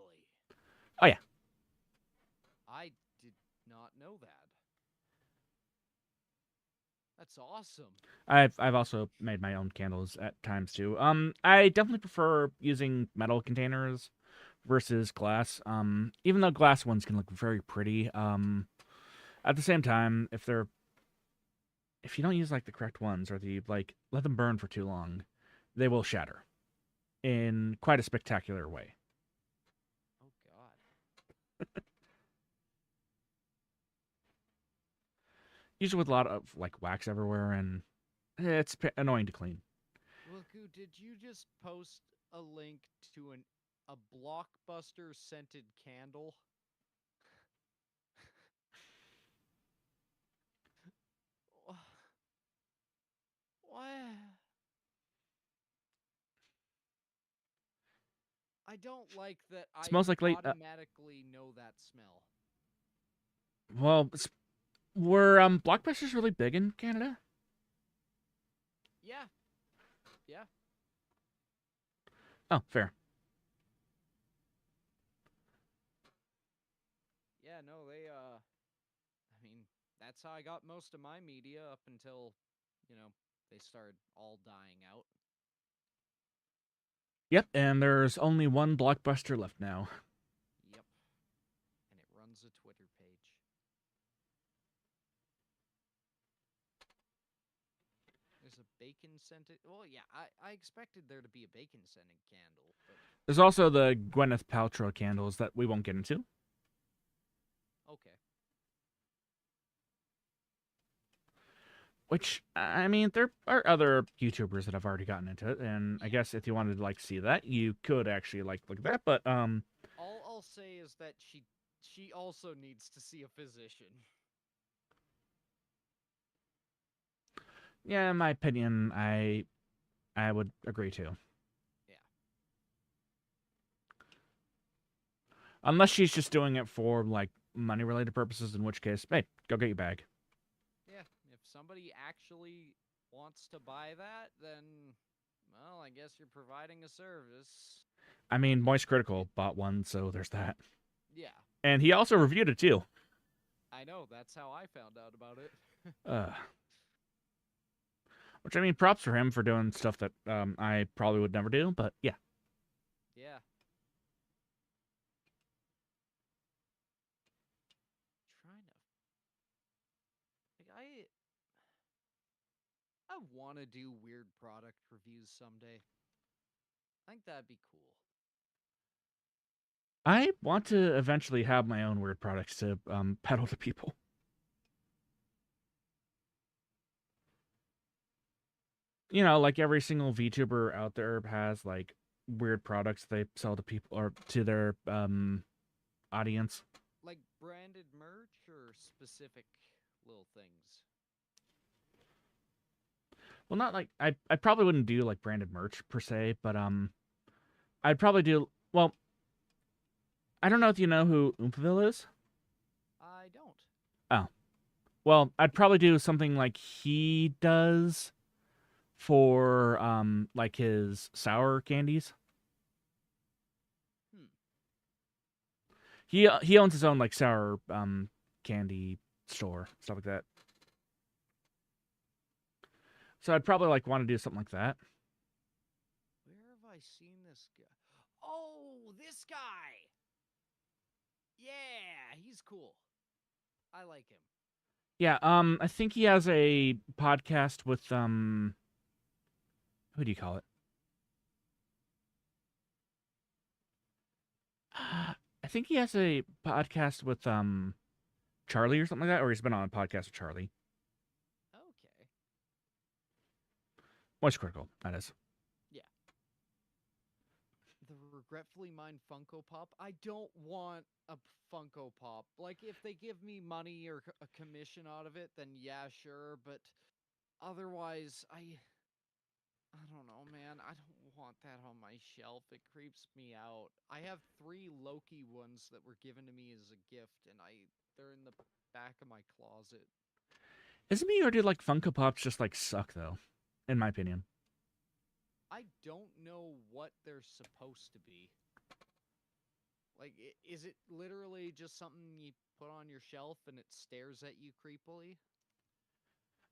Oh yeah. I did not know that. That's awesome. I've also made my own candles at times too. I definitely prefer using metal containers versus glass. Even though glass ones can look very pretty, at the same time, if you don't use like the correct ones or the like let them burn for too long, they will shatter in quite a spectacular way. Oh God. Usually with a lot of like wax everywhere, and it's annoying to clean. Wilku, did you just post a link to a blockbuster scented candle? What? I don't like that It I smells like late. automatically know that smell. Well, were blockbusters really big in Canada? Yeah. Yeah. Oh, fair. Yeah, no, I mean, that's how I got most of my media up until, they started all dying out. Yep, and there's only one blockbuster left now. Yep. And it runs a Twitter page. There's a bacon scented. Well, yeah, I expected there to be a bacon scented candle, but There's also the Gwyneth Paltrow candles that we won't get into. okay. Which, I mean, there are other YouTubers that have already gotten into it, and I Yeah. guess if you wanted to like see that, you could actually like look at that. But All I'll say is that she also needs to see a physician. yeah, in my opinion, I would agree too. Yeah. Unless she's just doing it for like money related purposes, in which case, hey, go get your bag. Yeah. If somebody actually wants to buy that, then well, I guess you're providing a service. I mean, Moist Critical bought one, so there's that. Yeah. And he also reviewed it too. I know, that's how I found out about it. Uh, which I mean, props for him for doing stuff that I probably would never do. But yeah, Yeah. Trying to like I want to do weird product reviews someday. I think that'd be cool. I want to eventually have my own weird products to peddle to people. You know, like every single VTuber out there has like weird products they sell to people or to their audience. Like branded merch or specific little things. Well, not like I probably wouldn't do like branded merch per se, but I'd probably do well. I don't know if you know who Oompaville is. I don't. Oh, well, I'd probably do something like he does for like his sour candies. Hmm. He owns his own like sour candy store, stuff like that. So I'd probably like want to do something like that. Where have I seen this guy? Oh, this guy. Yeah, he's cool. I like him. Yeah, I think he has a podcast with who do you call it? I think he has a podcast with Charlie or something like that, or he's been on a podcast with Charlie. Okay. Moist Critical, that is. Yeah. The Regretfully Mine Funko Pop. I don't want a Funko Pop. Like, if they give me money or a commission out of it, then yeah, sure. But otherwise, I don't know, man. I don't want that on my shelf. It creeps me out. I have 3 Loki ones that were given to me as a gift, and they're in the back of my closet. Isn't me or do like Funko Pops just like suck though, in my opinion. I don't know what they're supposed to be. Like, is it literally just something you put on your shelf and it stares at you creepily?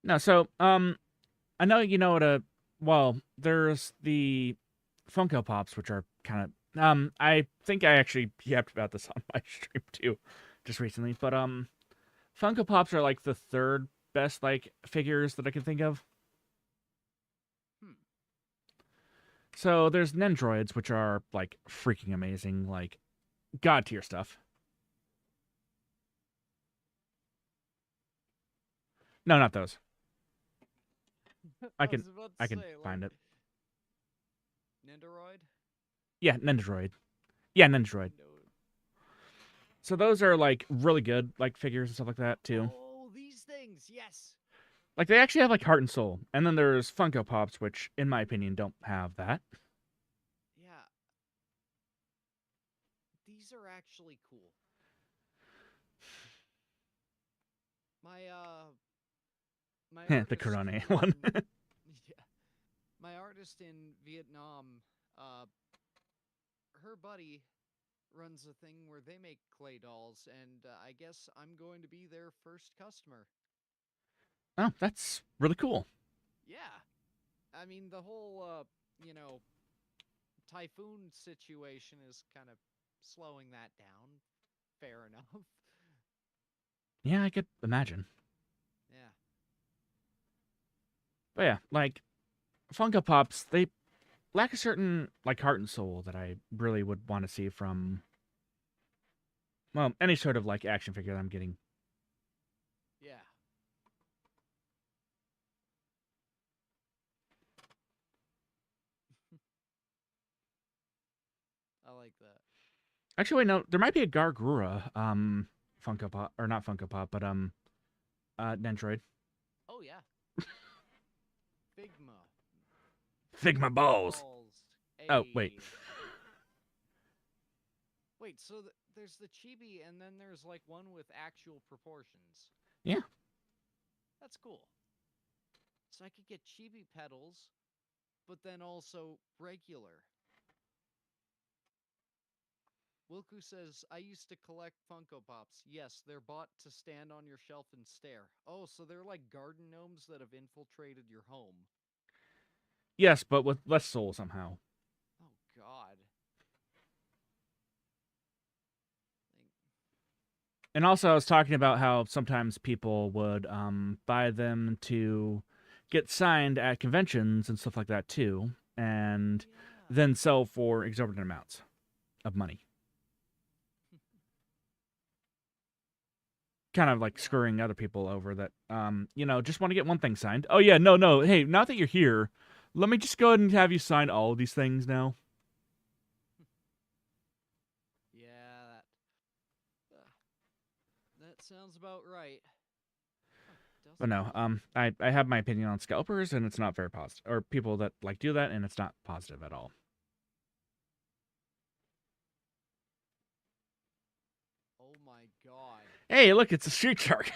No, so I know you know what a well, there's the Funko Pops, which are kind of I think I actually yapped about this on my stream too, just recently. But Funko Pops are like the third best like figures that I can think of. Hmm. So there's Nendroids, which are like freaking amazing, like god tier stuff. No, not those. I I can was about to I can say, like, find it. Nendoroid? Yeah, Nendroid. Yeah, Nendroid. Nendo. So those are like really good like figures and stuff like that too. Oh, these things, yes. Like they actually have like heart and soul. And then there's Funko Pops, which in my opinion don't have that. Yeah, these are actually cool. My my The artist Corone in one. yeah, my artist in Vietnam, uh, her buddy runs a thing where they make clay dolls, and I guess I'm going to be their first customer. Oh, that's really cool. Yeah, I mean the whole you know typhoon situation is kind of slowing that down. Fair enough. Yeah, I could imagine. Yeah. But yeah, like Funko Pops, they lack a certain like heart and soul that I really would want to see from well, any sort of like action figure that I'm getting. Yeah. I like that. Actually, wait, no, there might be a Gargura Funko Pop or not Funko Pop, but Dendroid. Oh yeah. Figma. Figma Figma balls. balls. Oh, wait. A. Wait, so there's the chibi and then there's like one with actual proportions. Yeah. That's cool. So I could get chibi pedals, but then also regular. Wilku says, I used to collect Funko Pops. Yes, they're bought to stand on your shelf and stare. Oh, so they're like garden gnomes that have infiltrated your home. Yes, but with less soul somehow. Oh, God. Like, And also, I was talking about how sometimes people would buy them to get signed at conventions and stuff like that too, oh, and yeah. then sell for exorbitant amounts of money. Kind of like Yeah. screwing other people over that, just want to get one thing signed. Oh yeah, no, no. Hey, now that you're here, let me just go ahead and have you sign all of these things now. Yeah, that sounds about right. Oh, But doesn't no, really. I have my opinion on scalpers, and it's not very positive, or people that like do that, and it's not positive at all. Oh my God. Hey, look, it's a street shark.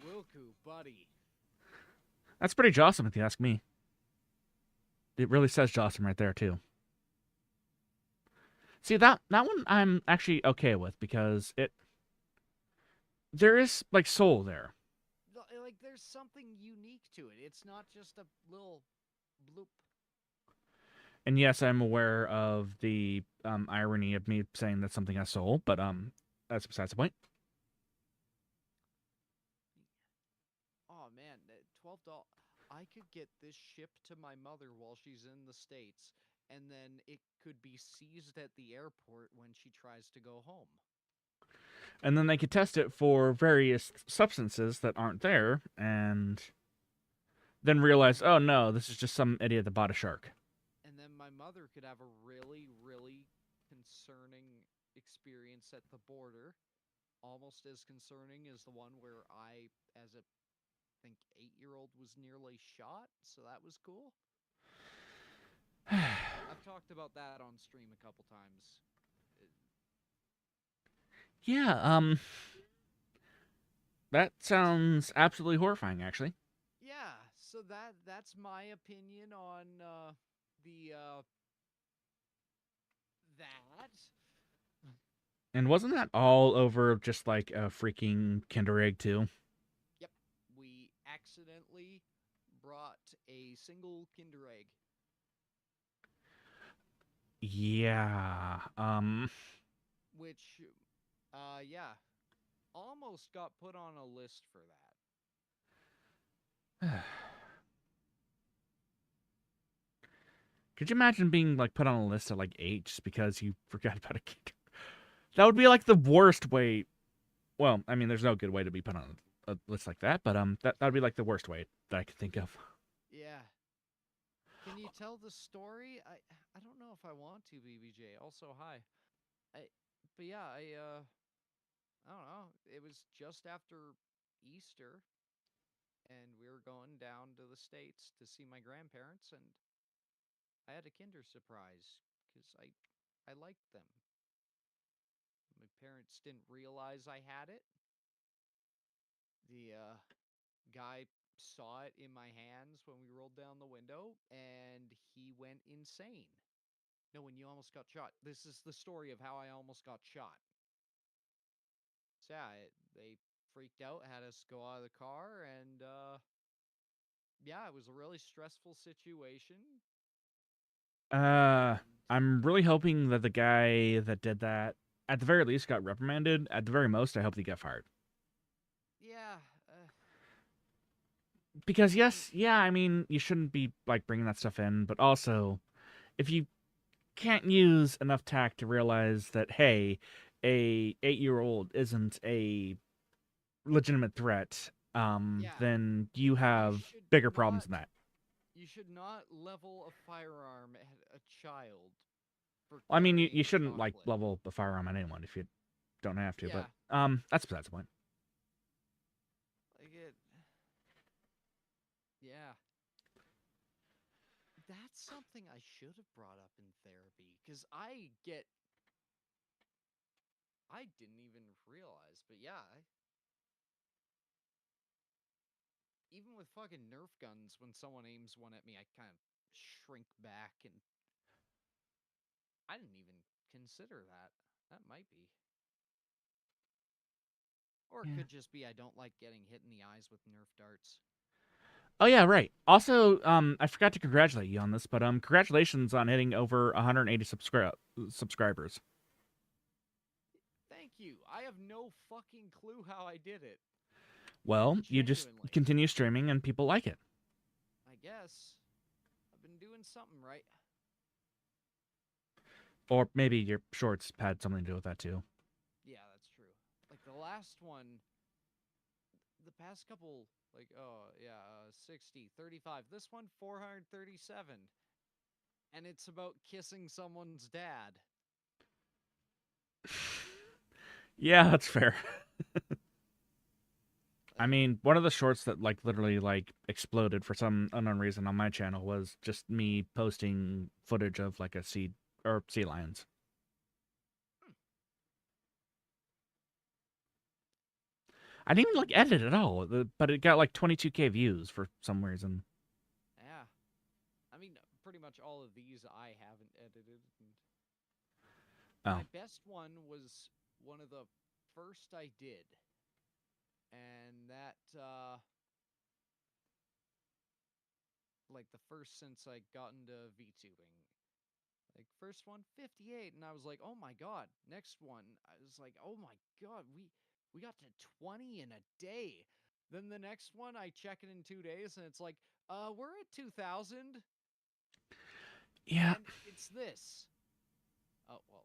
Wilku, buddy. That's pretty Jocelyn, if you ask me. It really says Jocelyn right there too. See that one I'm actually okay with because there is like soul there. Like, there's something unique to it. It's not just a little bloop. And yes, I'm aware of the irony of me saying that something has soul, but that's besides the point. Oh man, $12. I could get this shipped to my mother while she's in the States, and then it could be seized at the airport when she tries to go home. And then they could test it for various substances that aren't there, and then realize, oh no, this is just some idiot that bought a shark. And then my mother could have a really, really concerning experience at the border, almost as concerning as the one where I, as a think 8-year-old, was nearly shot. So that was cool. I've talked about that on stream a couple times. Yeah, that sounds absolutely horrifying, actually. Yeah, so that's my opinion on the that. And wasn't that all over just like a freaking Kinder Egg too? Yep, we accidentally brought a single Kinder Egg. Yeah. Which, yeah, almost got put on a list for that. Could you imagine being like put on a list at like 8 just because you forgot about a kid? That would be like the worst way. Well, I mean, there's no good way to be put on a list like that, but that would be like the worst way that I could think of. Yeah. Can you tell the story? I don't know if I want to, BBJ. Also, hi. I but yeah, I don't know. It was just after Easter, and we were going down to the States to see my grandparents, and I had a Kinder surprise because I liked them. My parents didn't realize I had it. The guy saw it in my hands when we rolled down the window, and he went insane. No, when you almost got shot. This is the story of how I almost got shot. So yeah, they freaked out, had us go out of the car, and yeah, it was a really stressful situation. Uh, And I'm really hoping that the guy that did that, at the very least, got reprimanded. At the very most, I hope he got fired. yeah, Because I mean, yes, yeah, I mean, you shouldn't be like bringing that stuff in, but also, if you can't use enough tact to realize that hey, a 8-year-old isn't a legitimate threat, yeah, then you you have should bigger problems not than that. you should not level a firearm at a child for Well, I mean, you carrying shouldn't like chocolate. level the firearm at anyone if you don't have to, but Yeah, that's besides the point. like it. Yeah, that's something I should have brought up in therapy because I didn't even realize, but yeah, even with fucking Nerf guns, when someone aims one at me, I kind of shrink back, and I didn't even consider that. That might be. Or it Yeah. could just be I don't like getting hit in the eyes with Nerf darts. Oh yeah, right. Also, I forgot to congratulate you on this, but congratulations on hitting over 180 subscribers. Thank you. I have no fucking clue how I did it. Well, you just Genuinely. continue streaming and people like it. I guess I've been doing something right. Or maybe your shorts had something to do with that too. Yeah, that's true. Like the last one, the past couple, like, oh, yeah, 60, 35. This one, 437. And it's about kissing someone's dad. Yeah, that's fair. I Like, mean, one of the shorts that like literally like exploded for some unknown reason on my channel was just me posting footage of like a sea lions. hmm, I didn't even like edit it at all, but it got like 22K views for some reason. yeah. I mean, pretty much all of these I haven't edited. And Oh, my best one was one of the first I did. And that, like, the first since I got into VTubing. Like, first one, 58. And I was like, oh my God. Next one, I was like, oh my God, we got to 20 in a day. Then the next one, I check it in 2 days, and it's like, we're at 2,000. yeah. And it's this. Oh, well.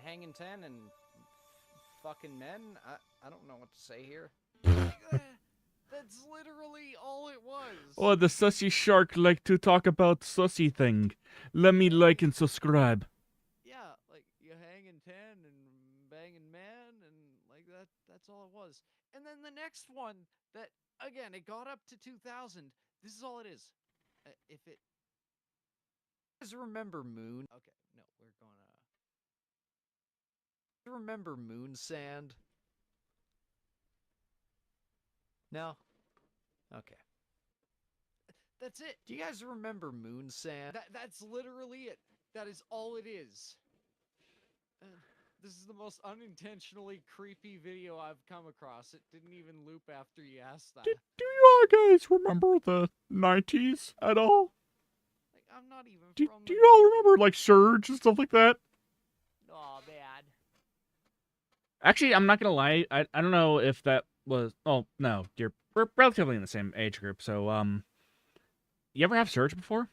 Hanging 10 and fucking men? I don't know what to say here. Like, that's literally all it was. Oh, the sussy shark like to talk about sussy thing. Let me like and subscribe. Yeah, like you hanging 10 and banging men, and like that's all it was. And then the next one that again it got up to 2,000. This is all it is. If it guys remember Moon. Okay, no, we're gonna remember Moon Sand. No. Okay. That's it. Do you guys remember Moon Sand? That's literally it. That is all it is. This is the most unintentionally creepy video I've come across. It didn't even loop after you asked that. Do you guys remember the 90s at all? Like, I'm not even Do from you the all 90s. remember like Surge and stuff like that? Oh man. Actually, I'm not gonna lie. I don't know if that was. Oh no, we're relatively in the same age group. So you ever have Surge before?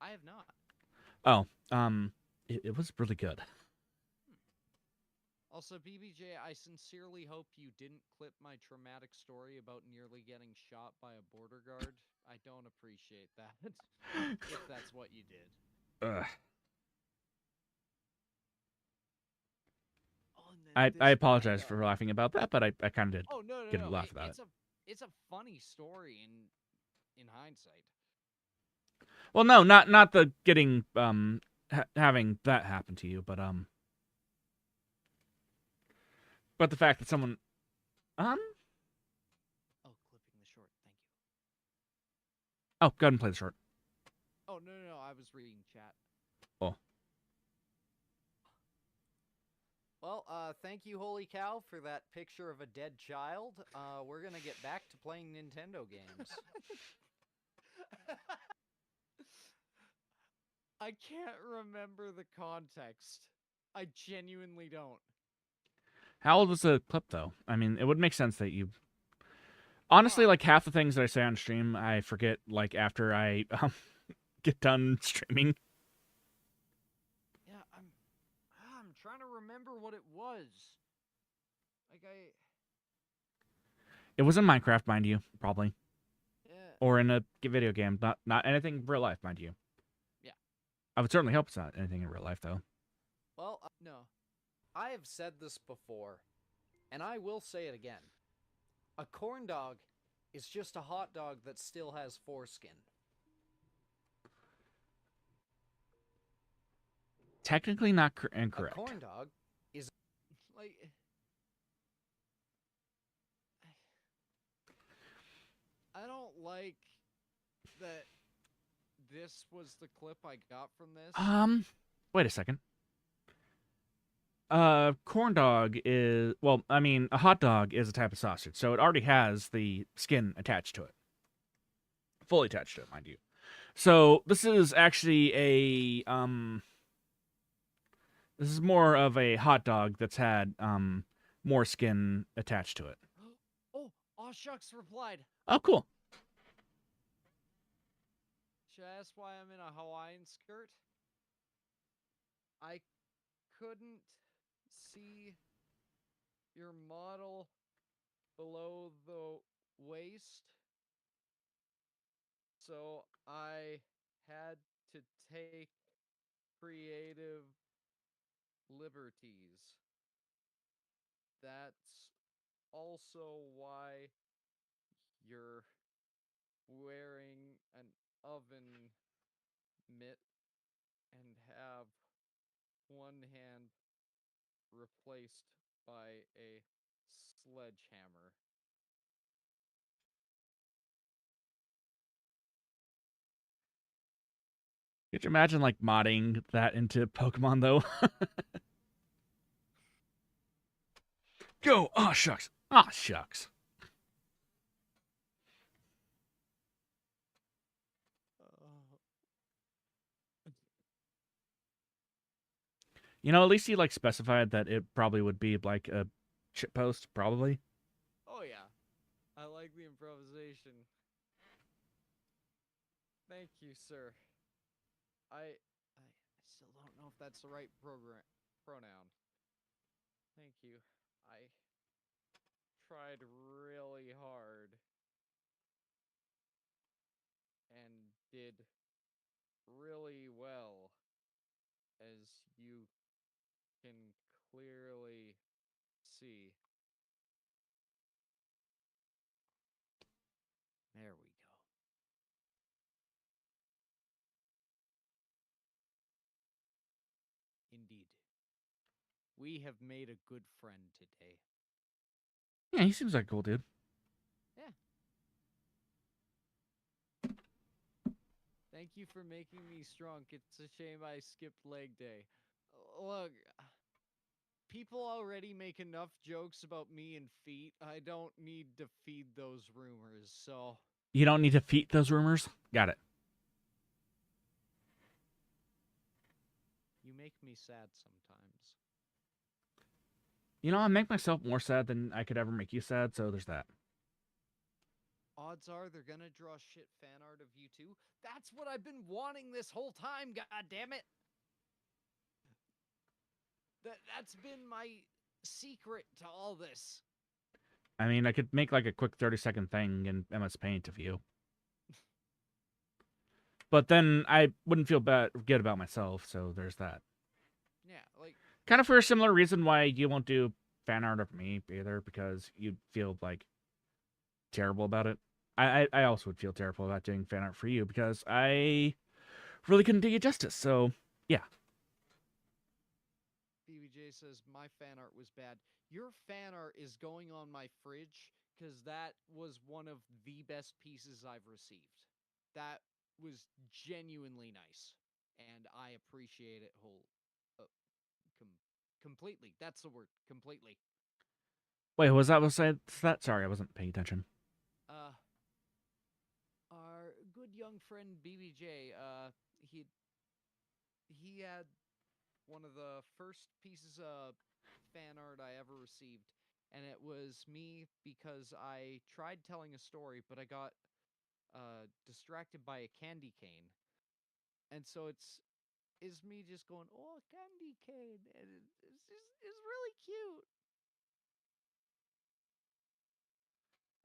I have not. Oh, it was really good. Also, BBJ, I sincerely hope you didn't clip my traumatic story about nearly getting shot by a border guard. I don't appreciate that. If that's what you did. Ugh. Oh, and then I this apologize guy. for laughing about that, but I kind of did Oh no, no, get a no! laugh about it. It's a funny story in hindsight. Well, no, not the getting having that happen to you, but the fact that someone um Oh, clipping the short. Thank you. oh, go ahead and play the short. Oh no, no, no! I was reading chat. Oh, Well, thank you, Holy Cow, for that picture of a dead child. We're gonna get back to playing Nintendo games. I can't remember the context. I genuinely don't. how old was the clip though? I mean, it would make sense that you. Honestly, like half the things that I say on stream, I forget like after I get done streaming. Yeah, I'm trying to remember what it was. Like It was in Minecraft, mind you, probably, yeah. or in a video game, not anything real life, mind you. Yeah. I would certainly hope it's not anything in real life, though. Well, no. I have said this before, and I will say it again. A corn dog is just a hot dog that still has foreskin. Technically not incorrect. A corn dog is like I don't like that this was the clip I got from this. Wait a second. Corn dog is I mean, a hot dog is a type of sausage, so it already has the skin attached to it, fully attached to it, mind you. So this is actually this is more of a hot dog that's had more skin attached to it. Oh, Aw Shucks replied. Oh, cool. Should I ask why I'm in a Hawaiian skirt? I couldn't see your model below the waist, so I had to take creative liberties. That's also why you're wearing an oven mitt and have one hand replaced by a sledgehammer. Could you imagine like modding that into Pokemon though? Go! Oh shucks! Ah shucks! You know, at least he like specified that it probably would be like a shit post, probably. Oh yeah, I like the improvisation. Thank you, sir. I still don't know if that's the right pronoun. Thank you. I tried really hard and did really well, as you can clearly see. There we go. Indeed. We have made a good friend today. Yeah, he seems like a cool dude. Yeah. Thank you for making me strong. It's a shame I skipped leg day. Look, people already make enough jokes about me and feet. I don't need to feed those rumors, so. You don't need to feed those rumors. Got it. make me sad sometimes. You know, I make myself more sad than I could ever make you sad, so there's that. Odds are they're gonna draw shit fan art of you too. That's what I've been wanting this whole time, god damn it! That's been my secret to all this. I mean, I could make like a quick 30-second thing in MS Paint of you. But then I wouldn't feel good about myself, so there's that. Yeah, like kind of for a similar reason why you won't do fan art of me either, because you'd feel like terrible about it. I also would feel terrible about doing fan art for you because I really couldn't do you justice. So yeah. BBJ says my fan art was bad. Your fan art is going on my fridge because that was one of the best pieces I've received. That was genuinely nice, and I appreciate it completely. That's the word, completely. Wait, was that that? Sorry, I wasn't paying attention. Our good young friend BBJ, he had one of the first pieces of fan art I ever received, and it was me because I tried telling a story, but I got distracted by a candy cane, and so is me just going, "Oh, candy cane," and it's really cute.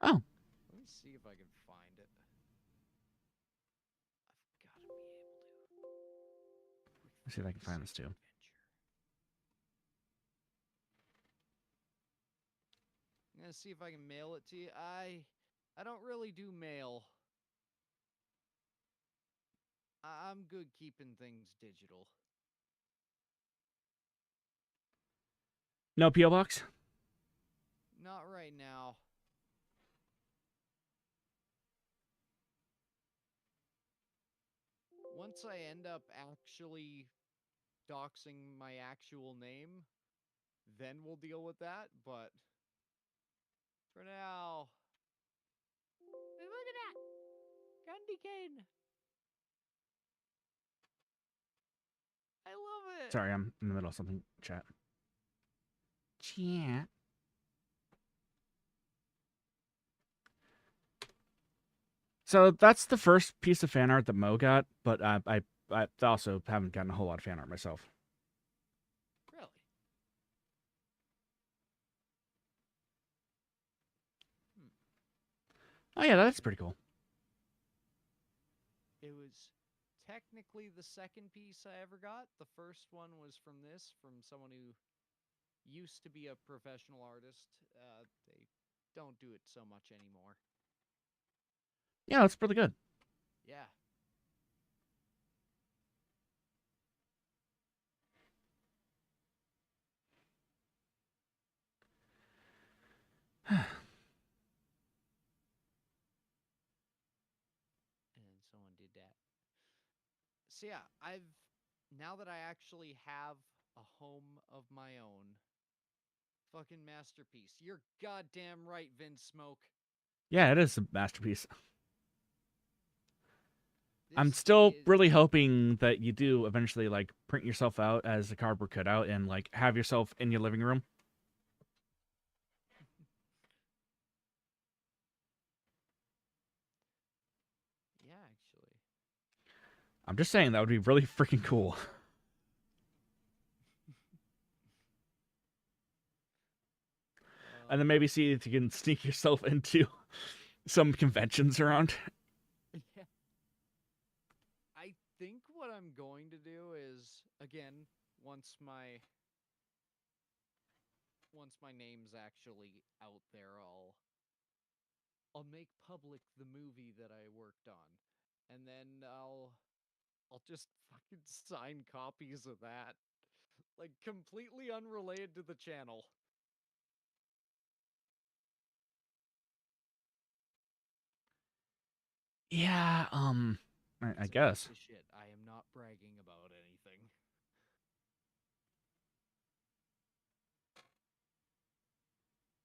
Oh, Let me see if I can find it. I've got to be able to. let's see if I can find this too. I'm gonna see if I can mail it to you. I don't really do mail. I'm good keeping things digital. No PO box. Not right now. Once I end up actually doxing my actual name, then we'll deal with that. But for now, hey, look at that candy cane. I love it. Sorry, I'm in the middle of something. Chat. Chat. So that's the first piece of fan art that Mo got, but I also haven't gotten a whole lot of fan art myself. Really? Oh yeah, that's pretty cool. It was technically the second piece I ever got. The first one was from someone who used to be a professional artist. They don't do it so much anymore. Yeah, that's pretty good. Yeah. And someone did that. So yeah, now that I actually have a home of my own, fucking masterpiece. You're goddamn right, Vince Smoke. Yeah, it is a masterpiece. I'm This still is really hoping that you do eventually like print yourself out as a cardboard cutout and like have yourself in your living room. yeah, actually. I'm just saying that would be really freaking cool. And then maybe see if you can sneak yourself into some conventions around. Yeah. I think what I'm going to do is again, once my name's actually out there, I'll make public the movie that I worked on. And then I'll just fucking sign copies of that. Like completely unrelated to the channel. Yeah, I It's a guess. piece of shit. I am not bragging about anything.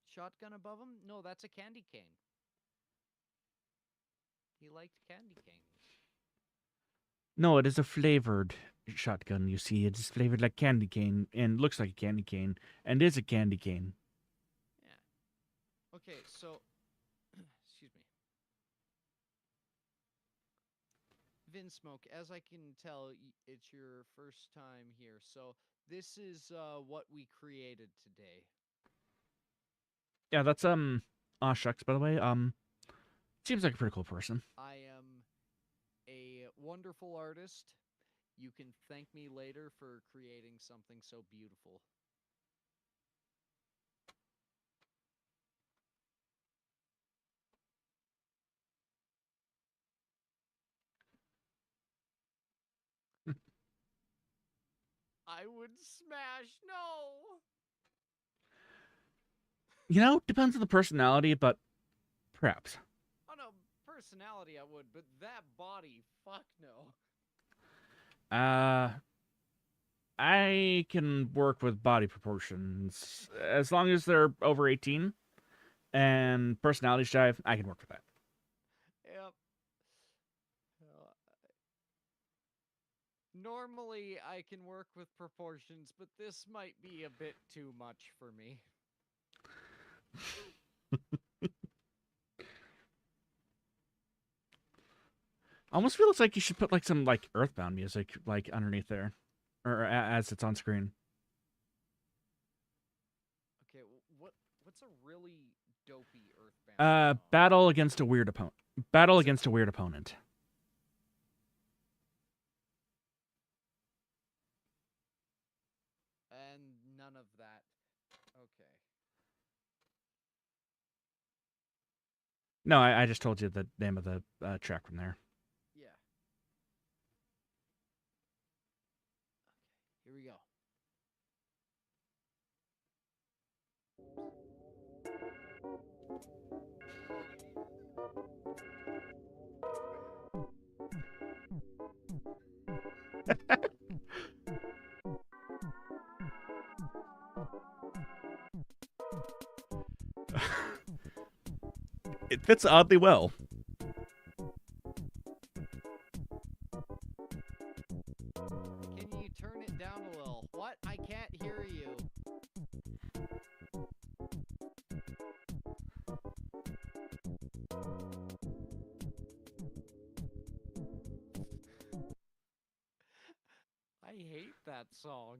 Shotgun above him? No, that's a candy cane. He liked candy canes. No, it is a flavored shotgun. You see, it's flavored like candy cane and looks like a candy cane and is a candy cane. Yeah. Okay, so excuse me. Vinsmoke, as I can tell, it's your first time here. So this is what we created today. Yeah, that's Aw shucks, by the way. Seems like a pretty cool person. I am a wonderful artist. You can thank me later for creating something so beautiful. I would smash. No. You know, depends on the personality, but perhaps. On a personality, I would, but that body, fuck no. I can work with body proportions as long as they're over 18 and personality jive. I can work with that. Yep. Normally, I can work with proportions, but this might be a bit too much for me. Almost feels like you should put like some like Earthbound music like underneath there, or as it's on screen. Okay, what's a really dopey Earthbound song? Battle against a weird opponent. Battle against a weird opponent. And none of that. Okay. No, I just told you the name of the track from there. Yeah. Okay, here we go. It fits oddly well. Can you turn it down a little? What? I can't hear you. I hate that song.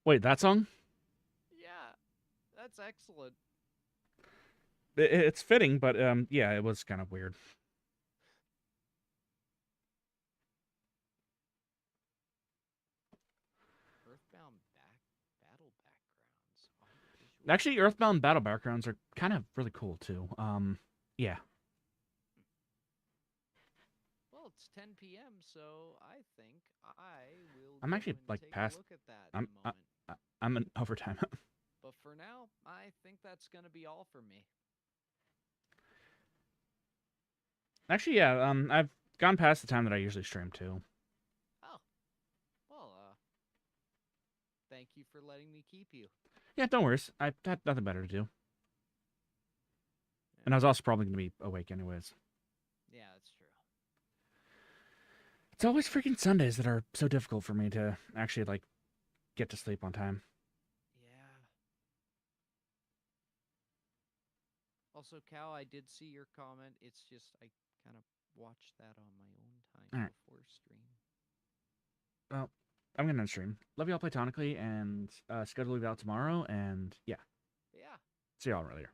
Wait, that song? Yeah, that's excellent. It's fitting, but yeah, it was kind of weird. Earthbound battle backgrounds. Audio-visual Actually, Earthbound battle backgrounds are kind of really cool too. Yeah. Well, it's 10 p.m., so I think I will I'm go actually and like take past. a look at that in I'm a moment. I'm in overtime. But for now, I think that's going to be all for me. Actually, yeah. I've gone past the time that I usually stream too. Oh, well, thank you for letting me keep you. Yeah, don't worry. I had nothing better to do, Yeah, and I was also probably going to be awake anyways. yeah, that's true. It's always freaking Sundays that are so difficult for me to actually like get to sleep on time. Yeah. Also, Cal, I did see your comment. It's just I kind of watched that on my own time All right. before stream. Well, I'm gonna stream. Love y'all platonically, and schedule leave out tomorrow. And yeah, Yeah. see y'all earlier.